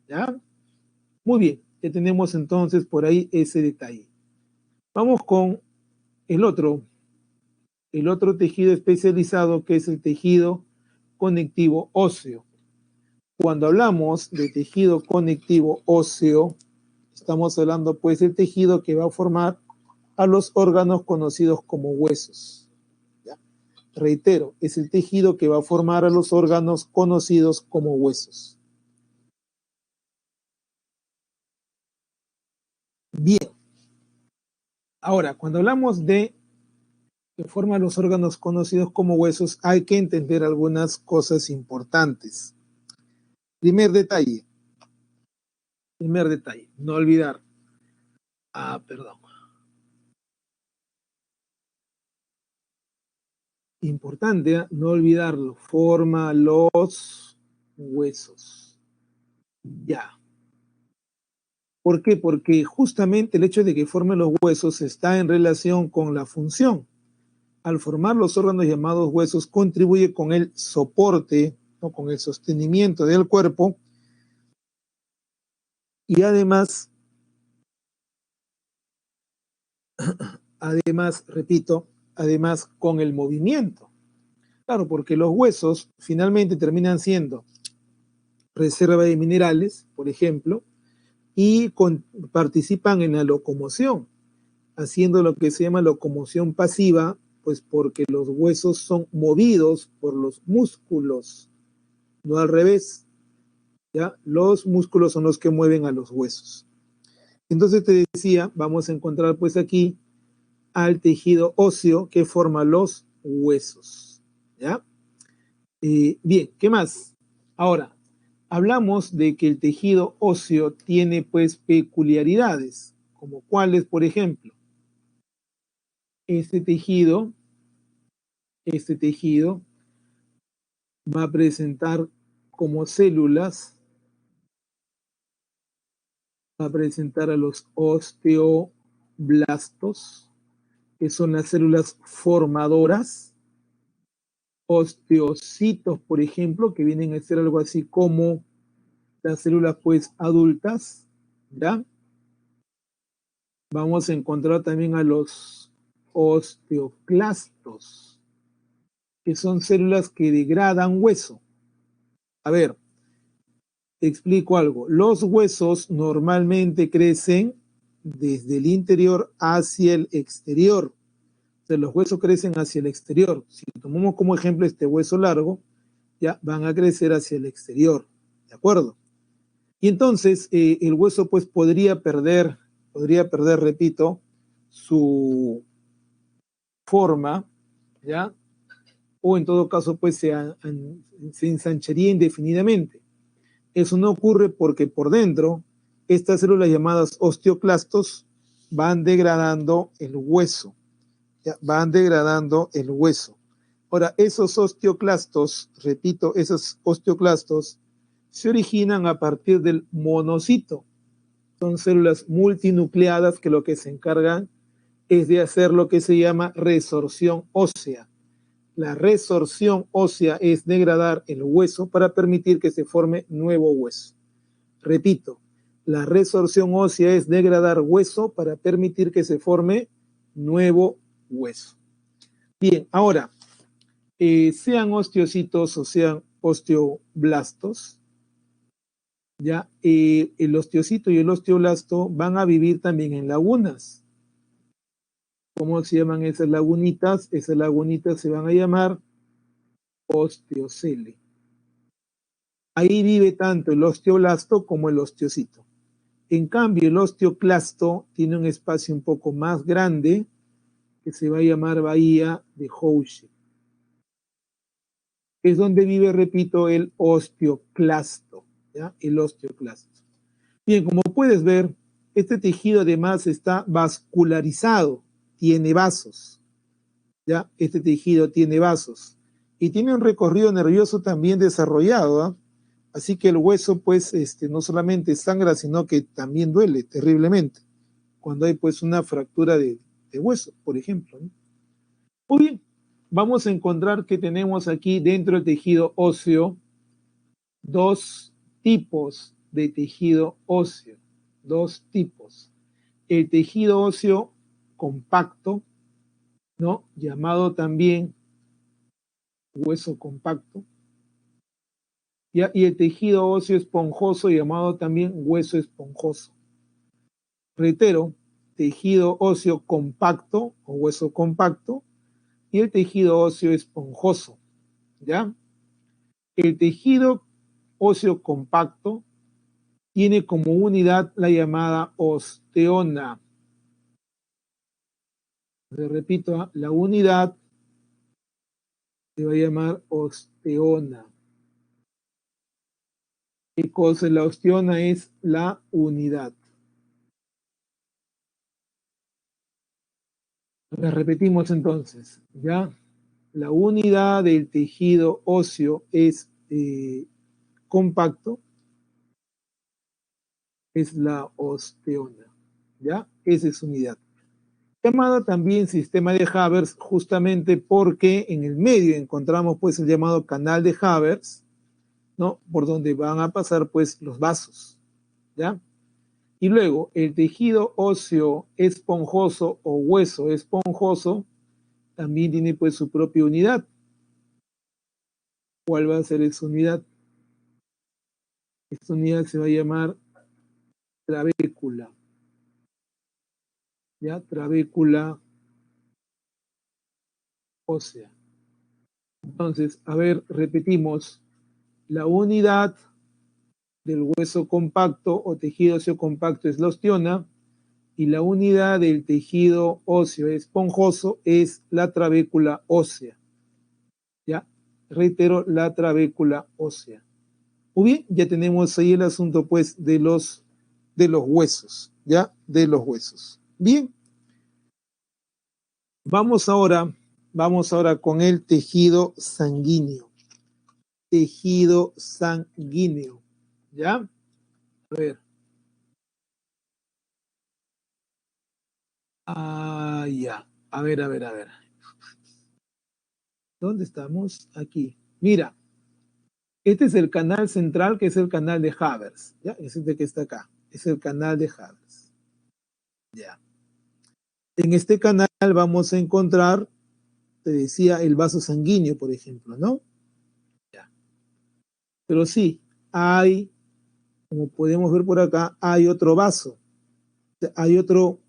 ¿ya? Muy bien, Ya tenemos entonces por ahí ese detalle. Vamos con el otro tejido especializado, que es el tejido conectivo óseo. Cuando hablamos de tejido conectivo óseo, estamos hablando pues del tejido que va a formar a los órganos conocidos como huesos. ¿Ya? Reitero, es el tejido que va a formar a los órganos conocidos como huesos. Bien. Ahora, cuando hablamos de que forma los órganos conocidos como huesos, hay que entender algunas cosas importantes. Primer detalle, no olvidar. Perdón. Importante, no olvidarlo, forma los huesos. Ya. ¿Por qué? Porque justamente el hecho de que forme los huesos está en relación con la función. Al formar los órganos llamados huesos, contribuye con el soporte, ¿no? Con el sostenimiento del cuerpo, y además, repito, además con el movimiento. Claro, porque los huesos finalmente terminan siendo reserva de minerales, por ejemplo, y participan en la locomoción, haciendo lo que se llama locomoción pasiva, pues porque los huesos son movidos por los músculos, no al revés, ¿ya? Los músculos son los que mueven a los huesos. Entonces te decía, vamos a encontrar pues aquí al tejido óseo que forma los huesos, ¿ya? Bien, ¿qué más? Ahora, hablamos de que el tejido óseo tiene pues peculiaridades, como cuáles, por ejemplo, este tejido va a presentar como células, va a presentar a los osteoblastos, que son las células formadoras, osteocitos, por ejemplo, que vienen a ser algo así como las células pues adultas, ¿ya? Vamos a encontrar también a los osteoclastos, que son células que degradan hueso. A ver, te explico algo. Los huesos normalmente crecen desde el interior hacia el exterior. O sea, los huesos crecen hacia el exterior. Si tomamos como ejemplo este hueso largo, ya van a crecer hacia el exterior. ¿De acuerdo? Y entonces el hueso pues podría perder, repito, su forma, ¿ya? O en todo caso pues se ensancharía indefinidamente. Eso no ocurre porque por dentro estas células llamadas osteoclastos van degradando el hueso, ¿ya? Van degradando el hueso. Ahora, esos osteoclastos, repito, esos osteoclastos se originan a partir del monocito. Son células multinucleadas que lo que se encargan es de hacer lo que se llama resorción ósea. La resorción ósea es degradar el hueso para permitir que se forme nuevo hueso. Repito, la resorción ósea es degradar hueso para permitir que se forme nuevo hueso. Bien, ahora, sean osteocitos o sean osteoblastos, ya el osteocito y el osteoblasto van a vivir también en lagunas. ¿Cómo se llaman esas lagunitas? Esas lagunitas se van a llamar osteocele. Ahí vive tanto el osteoblasto como el osteocito. En cambio, el osteoclasto tiene un espacio un poco más grande que se va a llamar bahía de Houche. Es donde vive, repito, el osteoclasto, ¿ya? El osteoclasto. Bien, como puedes ver, este tejido además está vascularizado, tiene vasos, ¿ya? Este tejido tiene vasos y tiene un recorrido nervioso también desarrollado, ¿eh? Así que el hueso, pues, no solamente sangra, sino que también duele terriblemente cuando hay, pues, una fractura de hueso, por ejemplo, ¿no? Muy bien, vamos a encontrar que tenemos aquí dentro del tejido óseo dos tipos de tejido óseo. dos tipos. El tejido óseo compacto, ¿no? Llamado también hueso compacto, ¿ya? Y el tejido óseo esponjoso, llamado también hueso esponjoso. Reitero, tejido óseo compacto o hueso compacto y el tejido óseo esponjoso, ¿ya? El tejido óseo compacto tiene como unidad la llamada osteona. Le repito, la unidad se va a llamar osteona. ¿Qué cosa es la osteona? Es la unidad. La repetimos entonces, ¿ya? La unidad del tejido óseo es compacto, es la osteona, ¿ya? Esa es unidad. Llamada también sistema de Haber, justamente porque en el medio encontramos pues el llamado canal de Haber, ¿no? Por donde van a pasar pues los vasos, ¿ya? Y luego el tejido óseo esponjoso o hueso esponjoso también tiene pues su propia unidad. ¿Cuál va a ser esa unidad? Esta unidad se va a llamar trabécula, ¿ya? Trabécula ósea. Entonces, a ver, repetimos, la unidad del hueso compacto o tejido óseo compacto es la osteona y la unidad del tejido óseo esponjoso es la trabécula ósea. ¿Ya? Reitero, la trabécula ósea. Muy bien, ya tenemos ahí el asunto pues de los huesos, ¿ya? De los huesos. Bien, vamos ahora con el tejido sanguíneo. Tejido sanguíneo, ¿ya? A ver. Ah, ya. A ver, a ver, a ver. ¿Dónde estamos? Aquí. Mira, este es el canal central, que es el canal de Havers, ¿ya? Es este que está acá. Es el canal de Havers. Ya. En este canal vamos a encontrar, te decía, el vaso sanguíneo, por ejemplo, ¿no? Ya. Pero sí, hay, como podemos ver por acá, hay otro vaso. Hay otro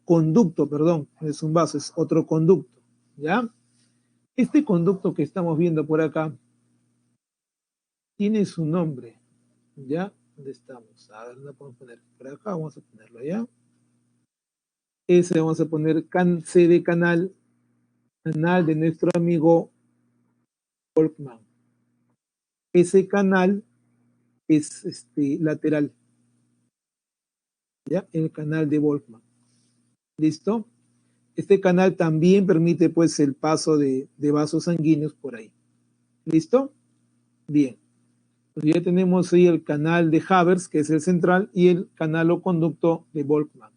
conducto, perdón, no es un vaso, es otro conducto, ¿ya? Este conducto que estamos viendo por acá tiene su nombre, ¿ya? ¿Dónde estamos? A ver, ¿dónde podemos poner? Por acá vamos a ponerlo, ¿ya? Ese vamos a poner C de canal, canal de nuestro amigo Volkmann. Ese canal es lateral, ¿ya? El canal de Volkmann. ¿Listo? Este canal también permite pues el paso de vasos sanguíneos por ahí. ¿Listo? Bien. Pues ya tenemos ahí el canal de Havers, que es el central, y el canal o conducto de Volkmann.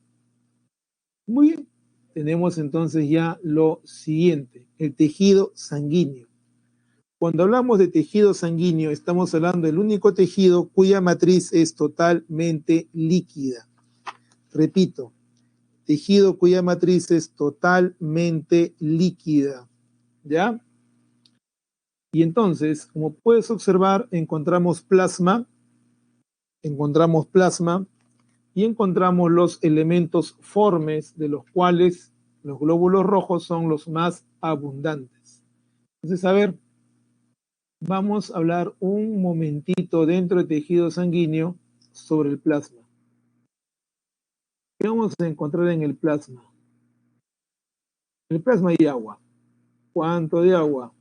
Muy bien. Tenemos entonces ya lo siguiente, el tejido sanguíneo. Cuando hablamos de tejido sanguíneo, estamos hablando del único tejido cuya matriz es totalmente líquida. Repito, tejido cuya matriz es totalmente líquida. ¿Ya? Y entonces, como puedes observar, encontramos plasma y encontramos los elementos formes, de los cuales los glóbulos rojos son los más abundantes. Entonces, a ver, vamos a hablar un momentito dentro del tejido sanguíneo sobre el plasma. ¿Qué vamos a encontrar en el plasma? En el plasma hay agua. ¿Cuánto de agua?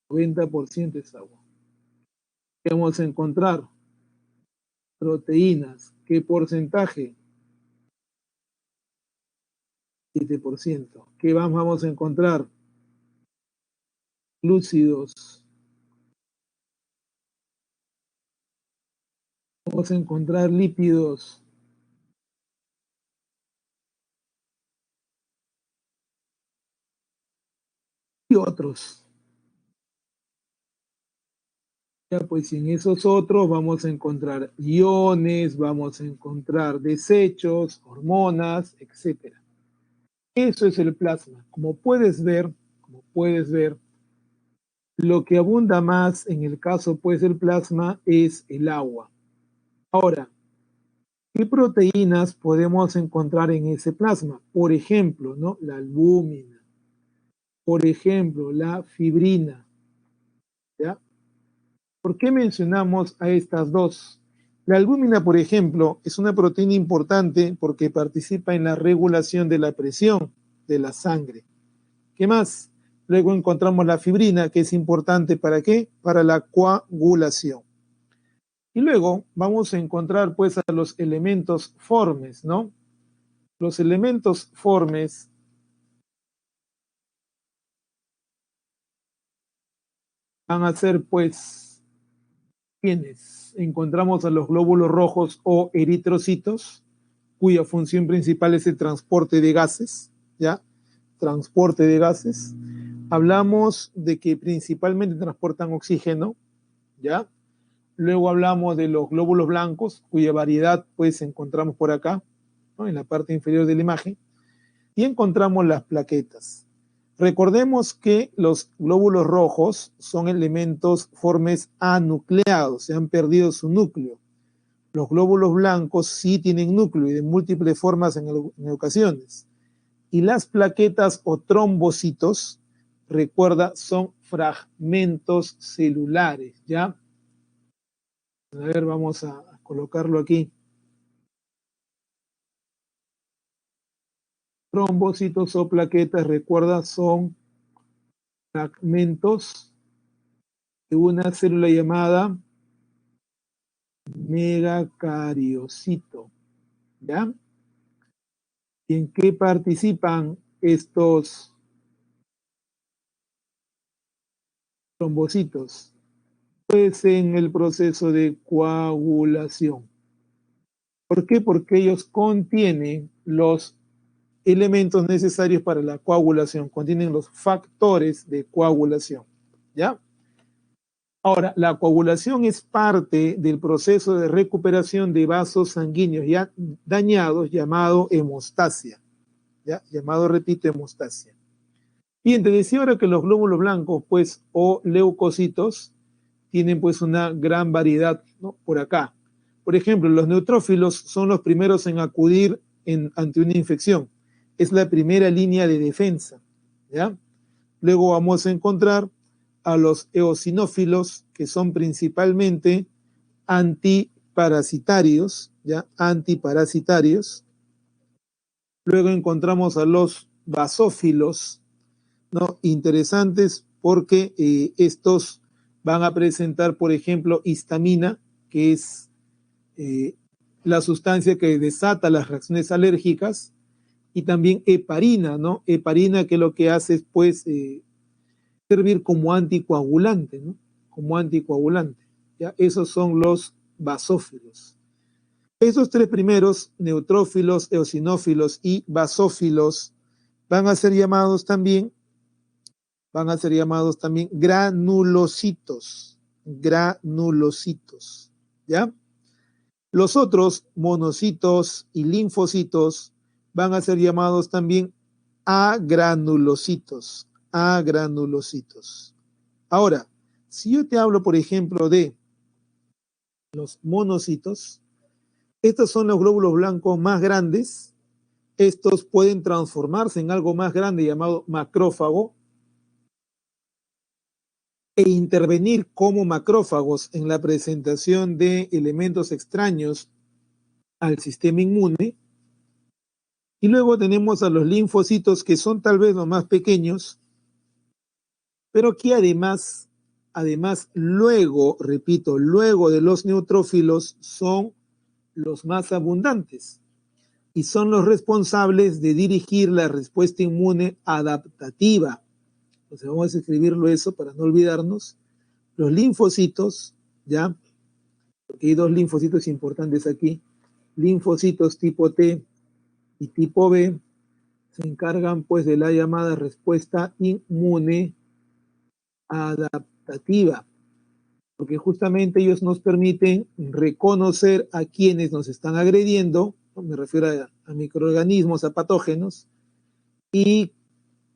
90% es agua. ¿Qué vamos a encontrar? Proteínas. ¿Qué porcentaje? 7%. ¿Qué vamos a encontrar? Glúcidos. Vamos a encontrar lípidos. Y otros. Ya, pues en esos otros vamos a encontrar iones, vamos a encontrar desechos, hormonas, etcétera. Eso es el plasma. Como puedes ver, lo que abunda más en el caso pues del plasma es el agua. Ahora, ¿qué proteínas podemos encontrar en ese plasma? Por ejemplo, ¿no? La albúmina, por ejemplo, la fibrina, ¿ya? ¿Por qué mencionamos a estas dos? La albúmina, por ejemplo, es una proteína importante porque participa en la regulación de la presión de la sangre. ¿Qué más? Luego encontramos la fibrina, que es importante ¿para qué? Para la coagulación. Y luego vamos a encontrar pues a los elementos formes, ¿no? Los elementos formes van a ser pues quienes encontramos a los glóbulos rojos o eritrocitos, cuya función principal es el transporte de gases, ¿ya? Transporte de gases. Hablamos de que principalmente transportan oxígeno, ¿ya? Luego hablamos de los glóbulos blancos, cuya variedad pues encontramos por acá, ¿no? En la parte inferior de la imagen, y encontramos las plaquetas. Recordemos que los glóbulos rojos son elementos formes anucleados, se han perdido su núcleo. Los glóbulos blancos sí tienen núcleo y de múltiples formas en ocasiones. Y las plaquetas o trombocitos, recuerda, son fragmentos celulares, ¿ya? A ver, vamos a colocarlo aquí. Trombocitos o plaquetas, recuerda, son fragmentos de una célula llamada megacariocito, ¿ya? ¿Y en qué participan estos trombocitos? Pues en el proceso de coagulación. ¿Por qué? Porque ellos contienen los elementos necesarios para la coagulación, contienen los factores de coagulación, ¿ya? Ahora, la coagulación es parte del proceso de recuperación de vasos sanguíneos ya dañados llamado hemostasia, ¿ya? Llamado, repito, hemostasia. Bien, te decía ahora que los glóbulos blancos, pues, o leucocitos, tienen pues una gran variedad, ¿no? Por acá. Por ejemplo, los neutrófilos son los primeros en acudir ante una infección. Es la primera línea de defensa, ¿ya? Luego vamos a encontrar a los eosinófilos, que son principalmente antiparasitarios, ¿ya? Antiparasitarios. Luego encontramos a los basófilos, ¿no? Interesantes porque estos van a presentar, por ejemplo, histamina, que es eh, la sustancia que desata las reacciones alérgicas, y también heparina, ¿no? Heparina que lo que hace es, pues, servir como anticoagulante, ¿no? Como anticoagulante. ¿Ya? Esos son los basófilos. Esos tres primeros, neutrófilos, eosinófilos y basófilos, van a ser llamados también, granulocitos, granulocitos, ¿ya? Los otros, monocitos y linfocitos, van a ser llamados también agranulocitos, agranulocitos. Ahora, si yo te hablo, por ejemplo, de los monocitos, estos son los glóbulos blancos más grandes. Estos pueden transformarse en algo más grande llamado macrófago e intervenir como macrófagos en la presentación de elementos extraños al sistema inmune. Y luego tenemos a los linfocitos, que son tal vez los más pequeños, pero que además, luego, repito, luego de los neutrófilos, son los más abundantes y son los responsables de dirigir la respuesta inmune adaptativa. Entonces vamos a escribirlo eso para no olvidarnos. Los linfocitos, ¿ya? Porque hay dos linfocitos importantes aquí. Linfocitos tipo T y tipo B se encargan pues de la llamada respuesta inmune adaptativa. porque justamente ellos nos permiten reconocer a quienes nos están agrediendo, ¿no? Me refiero a microorganismos, a patógenos, y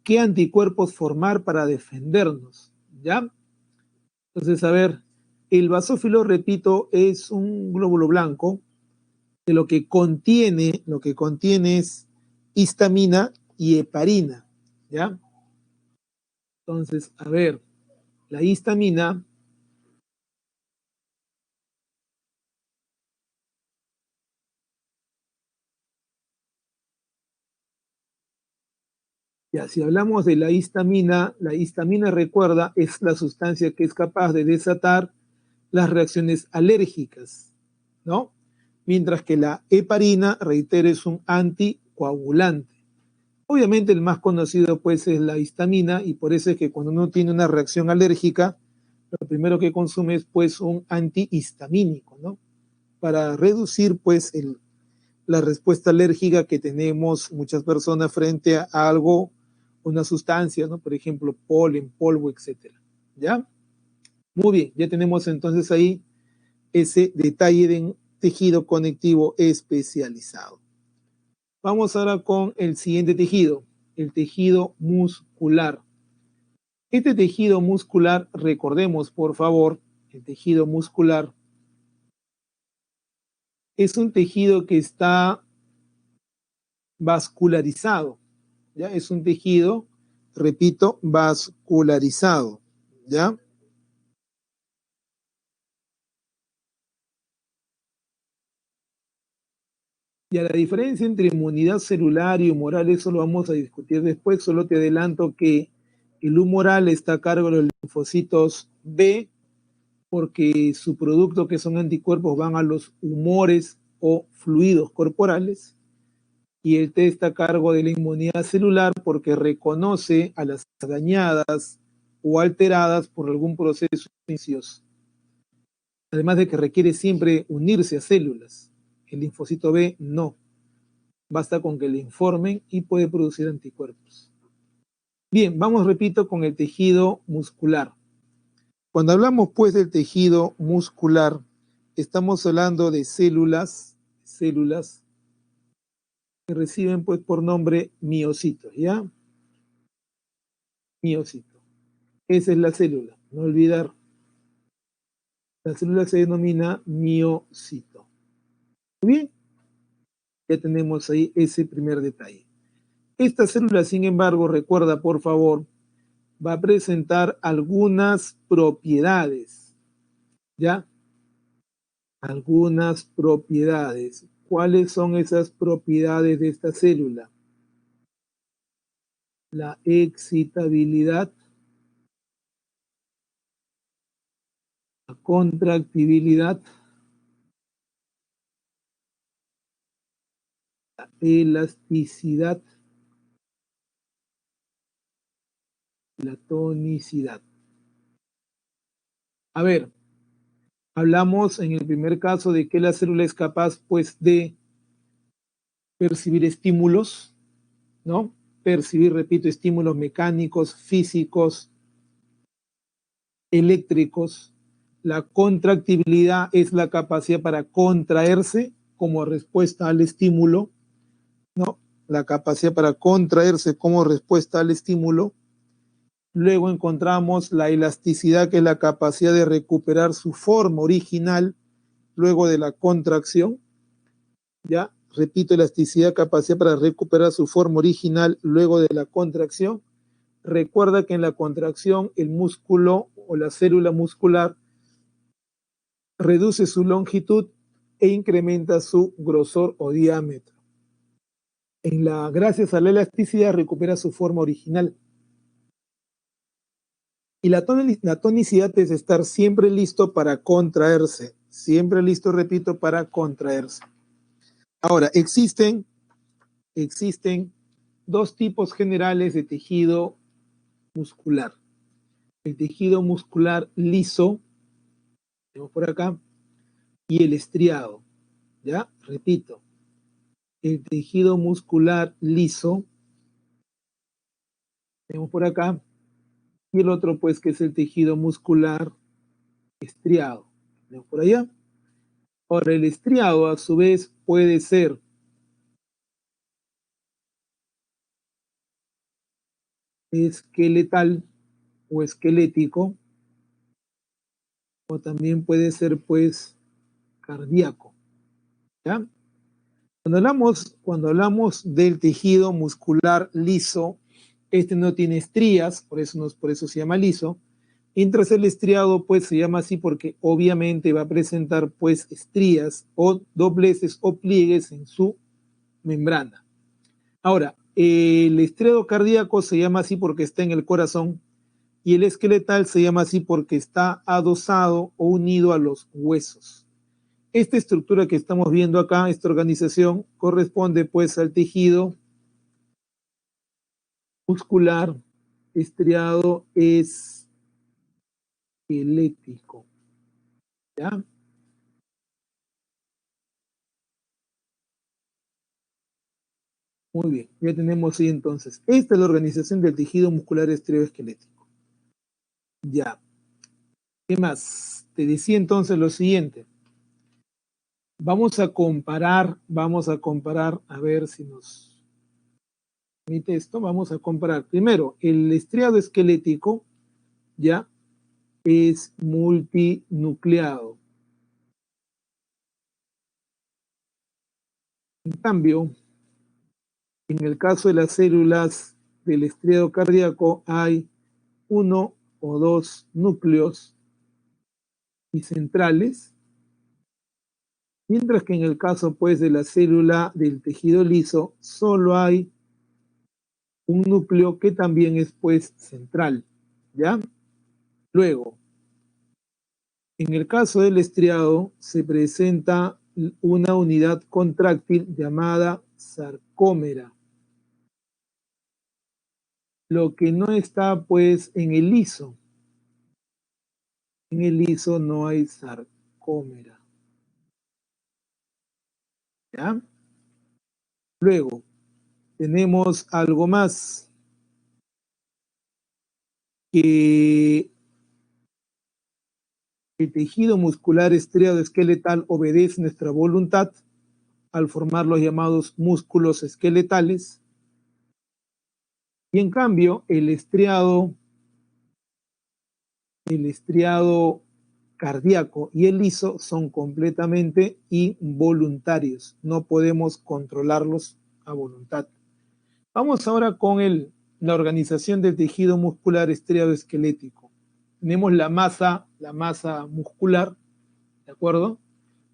qué anticuerpos formar para defendernos, ¿ya? Entonces, a ver, el basófilo, repito, es un glóbulo blanco que lo que contiene es histamina y heparina, ¿ya? Entonces, a ver, la histamina, ya, si hablamos de la histamina, recuerda, es la sustancia que es capaz de desatar las reacciones alérgicas, ¿no? Mientras que la heparina, reitero, es un anticoagulante. Obviamente el más conocido pues es la histamina y por eso es que cuando uno tiene una reacción alérgica, lo primero que consume es pues un antihistamínico, ¿no? Para reducir pues la respuesta alérgica que tenemos muchas personas frente a algo, una sustancia, ¿no? Por ejemplo, polen, polvo, etcétera. ¿Ya? Muy bien, ya tenemos entonces ahí ese detalle de tejido conectivo especializado. Vamos ahora con el siguiente tejido, el tejido muscular. Este tejido muscular, recordemos por favor, el tejido muscular es un tejido que está vascularizado, ¿ya? Es un tejido, repito, vascularizado, ¿ya? Y a la diferencia entre inmunidad celular y humoral, eso lo vamos a discutir después, solo te adelanto que el humoral está a cargo de los linfocitos B, porque su producto, que son anticuerpos, van a los humores o fluidos corporales, y el T está a cargo de la inmunidad celular porque reconoce a las dañadas o alteradas por algún proceso infeccioso. Además de que requiere siempre unirse a células. El linfocito B no. Basta con que le informen y puede producir anticuerpos. Bien, vamos, repito, con el tejido muscular. Cuando hablamos pues del tejido muscular, estamos hablando de células que reciben pues por nombre miocitos, ¿ya? Miocito. Esa es la célula, no olvidar. La célula se denomina miocito. Muy bien, ya tenemos ahí ese primer detalle. Esta célula, sin embargo, recuerda por favor, va a presentar algunas propiedades, ¿ya? Algunas propiedades. ¿Cuáles son esas propiedades de esta célula? La excitabilidad, la contractibilidad, la elasticidad, la tonicidad. A ver, hablamos en el primer caso de que la célula es capaz pues de percibir estímulos, ¿no? Percibir, repito, estímulos mecánicos, físicos, eléctricos. La contractibilidad es la capacidad para contraerse como respuesta al estímulo, ¿no? La capacidad para contraerse como respuesta al estímulo. Luego encontramos la elasticidad, que es la capacidad de recuperar su forma original luego de la contracción. Ya, repito, elasticidad, capacidad para recuperar su forma original luego de la contracción. Recuerda que en la contracción el músculo o la célula muscular reduce su longitud e incrementa su grosor o diámetro. Gracias a la elasticidad recupera su forma original. Y la tonicidad es estar siempre listo para contraerse. Siempre listo, repito, para contraerse. Ahora, existen dos tipos generales de tejido muscular. El tejido muscular liso, tenemos por acá, y el estriado. ¿Ya? Repito, el tejido muscular liso, tenemos por acá, y el otro pues que es el tejido muscular estriado. ¿Ven por allá? Ahora, el estriado a su vez puede ser esqueletal o esquelético, o también puede ser pues cardíaco. ¿Ya? Cuando hablamos del tejido muscular liso, este no tiene estrías, por eso se llama liso. Mientras el estriado pues se llama así porque obviamente va a presentar pues estrías o dobleces o pliegues en su membrana. Ahora, el estriado cardíaco se llama así porque está en el corazón y el esqueletal se llama así porque está adosado o unido a los huesos. Esta estructura que estamos viendo acá, esta organización, corresponde pues al tejido muscular estriado esquelético. ¿Ya? Muy bien, ya tenemos ahí entonces. Esta es la organización del tejido muscular estriado-esquelético. Ya. ¿Qué más? Te decía entonces lo siguiente. Vamos a comparar, a ver si nos permite esto. Vamos a comparar. Primero, el estriado esquelético ya es multinucleado. En cambio, en el caso de las células del estriado cardíaco hay uno o dos núcleos bicentrales, mientras que en el caso pues de la célula del tejido liso solo hay un núcleo que también es pues central, ¿ya? Luego, en el caso del estriado se presenta una unidad contráctil llamada sarcómera, lo que no está pues en el liso. En el liso no hay sarcómera, ¿ya? Luego, tenemos algo más que el tejido muscular estriado esqueletal obedece nuestra voluntad al formar los llamados músculos esqueletales, y en cambio el estriado cardíaco y el liso son completamente involuntarios, no podemos controlarlos a voluntad. Vamos ahora con la organización del tejido muscular estriado esquelético. Tenemos la masa muscular, ¿de acuerdo?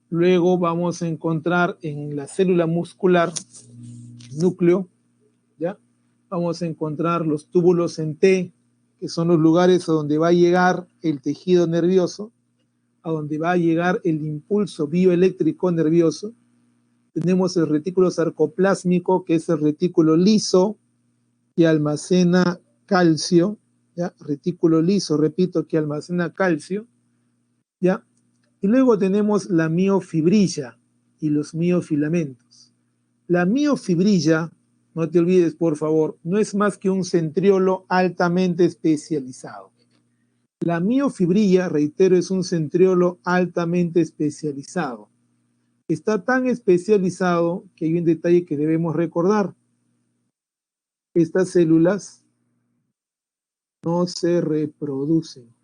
Luego vamos a encontrar en la célula muscular, núcleo, ¿ya? Vamos a encontrar los túbulos en T, que son los lugares a donde va a llegar el tejido nervioso, a donde va a llegar el impulso bioeléctrico nervioso. Tenemos el retículo sarcoplásmico, que es el retículo liso que almacena calcio, ¿ya? Retículo liso, repito, que almacena calcio, ¿ya? Y luego tenemos la miofibrilla y los miofilamentos. La miofibrilla, no te olvides por favor, no es más que un centriolo altamente especializado. La miofibrilla, reitero, es un centriolo altamente especializado. Está tan especializado que hay un detalle que debemos recordar. Estas células no se reproducen.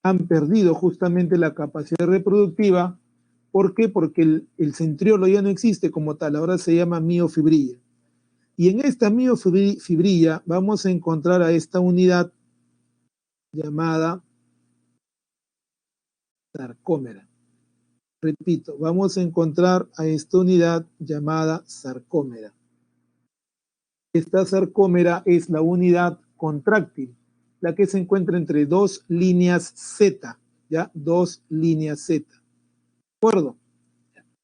Han perdido justamente la capacidad reproductiva. ¿Por qué? Porque el centriolo ya no existe como tal, ahora se llama miofibrilla. Y en esta miofibrilla vamos a encontrar a esta unidad llamada sarcómera. Repito, vamos a encontrar a esta unidad llamada sarcómera. Esta sarcómera es la unidad contráctil, la que se encuentra entre dos líneas Z, ¿ya? Dos líneas Z. ¿De acuerdo?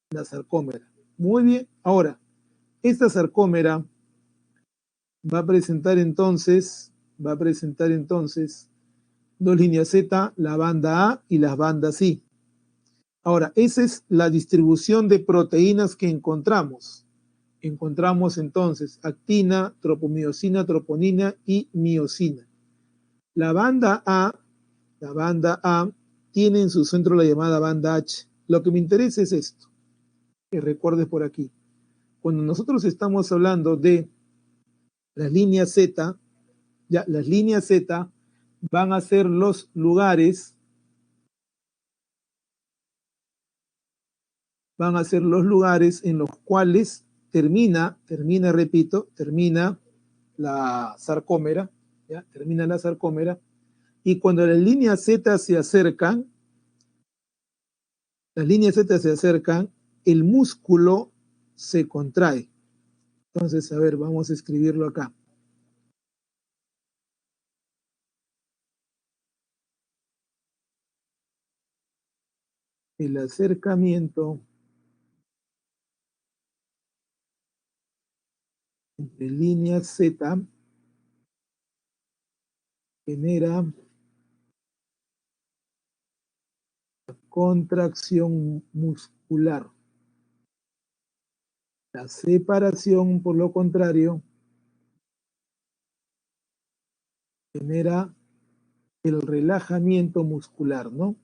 La sarcómera. Muy bien. Ahora, esta sarcómera va a presentar entonces dos líneas Z, la banda A y las bandas I. Ahora, esa es la distribución de proteínas que encontramos. Encontramos entonces actina, tropomiosina, troponina y miosina. La banda A tiene en su centro la llamada banda H. Lo que me interesa es esto, que recuerdes por aquí. Cuando nosotros estamos hablando de las líneas Z, ya las líneas Z van a ser los lugares, en los cuales termina, repito, termina la sarcómera, ¿ya? Termina la sarcómera, y cuando las líneas Z se acercan, el músculo se contrae. Entonces, a ver, vamos a escribirlo acá. El acercamiento entre líneas Z genera contracción muscular. La separación, por lo contrario, genera el relajamiento muscular, ¿no?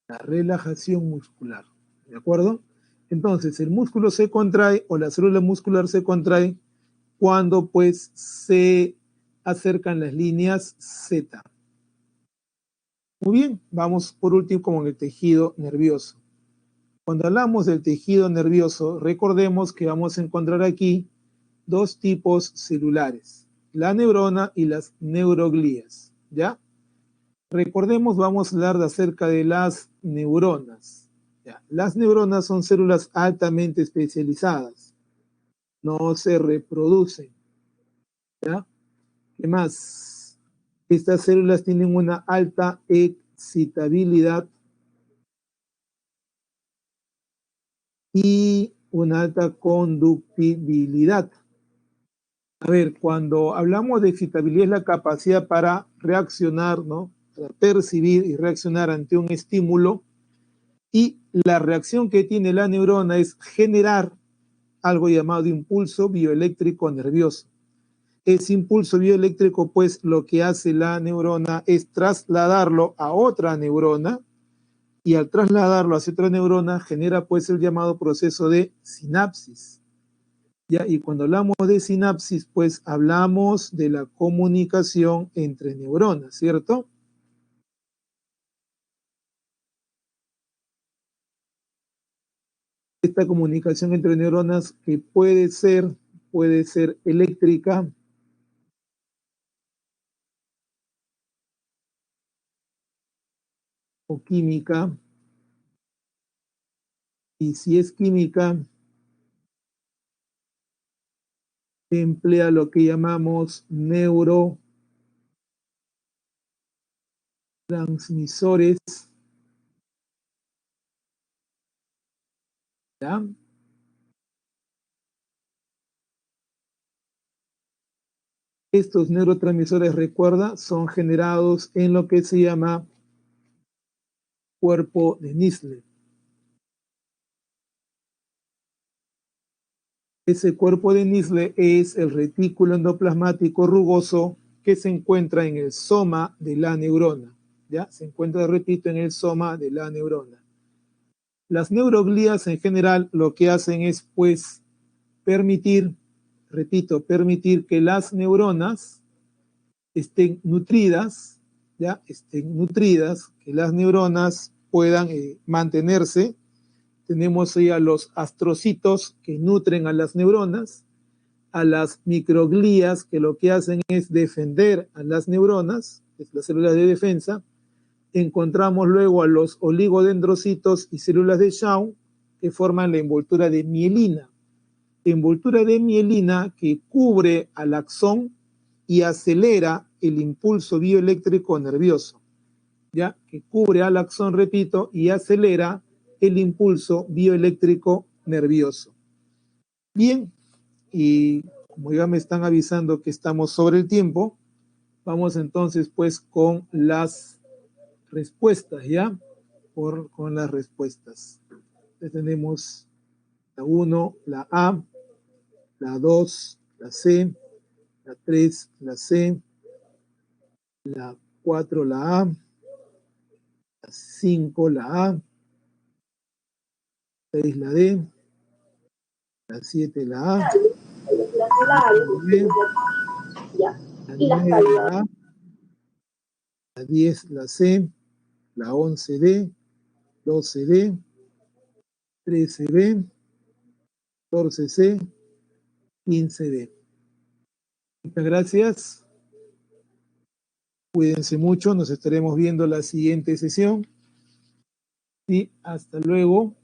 La relajación muscular, ¿de acuerdo? Entonces, el músculo se contrae o la célula muscular se contrae cuando pues se acercan las líneas Z. Muy bien, vamos por último con el tejido nervioso. Cuando hablamos del tejido nervioso, recordemos que vamos a encontrar aquí dos tipos celulares, la neurona y las neuroglías, ¿ya? Recordemos, vamos a hablar acerca de las neuronas. ¿Ya? Las neuronas son células altamente especializadas, no se reproducen, ¿ya? ¿Qué más? Estas células tienen una alta excitabilidad y una alta conductibilidad. A ver, cuando hablamos de excitabilidad es la capacidad para reaccionar, ¿no? Para percibir y reaccionar ante un estímulo, y la reacción que tiene la neurona es generar algo llamado impulso bioeléctrico nervioso. Ese impulso bioeléctrico, pues lo que hace la neurona es trasladarlo a otra neurona, y al trasladarlo hacia otra neurona genera pues el llamado proceso de sinapsis. ¿Ya? Y cuando hablamos de sinapsis, pues hablamos de la comunicación entre neuronas, ¿cierto? Esta comunicación entre neuronas que puede ser eléctrica o química, y si es química, se emplea lo que llamamos neurotransmisores, ¿ya? Estos neurotransmisores, recuerda, son generados en lo que se llama cuerpo de Nissle. Ese cuerpo de Nissle es el retículo endoplasmático rugoso que se encuentra en el soma de la neurona. ¿Ya? Se encuentra, repito, en el soma de la neurona. Las neuroglías en general lo que hacen es, pues, permitir que las neuronas estén nutridas, ¿ya? Que las neuronas puedan mantenerse. Tenemos ahí a los astrocitos que nutren a las neuronas, a las microglías que lo que hacen es defender a las neuronas, es las células de defensa. Encontramos luego a los oligodendrocitos y células de Schwann que forman la envoltura de mielina. Envoltura de mielina que cubre al axón y acelera el impulso bioeléctrico nervioso, ¿ya? Que cubre al axón, repito, y acelera el impulso bioeléctrico nervioso. Bien, y como ya me están avisando que estamos sobre el tiempo, vamos entonces pues con las respuestas, ¿ya? Con las respuestas. Entonces tenemos la 1, la A, la 2, la C, la 3, la C, la 4 la A, la 5 la A, 6 la D, la 7 la A, la 9 la A, la 10 la C, la 11 D, 12 D, 13 B, 14 C, 15 D. Muchas gracias. Cuídense mucho, nos estaremos viendo la siguiente sesión. Y hasta luego.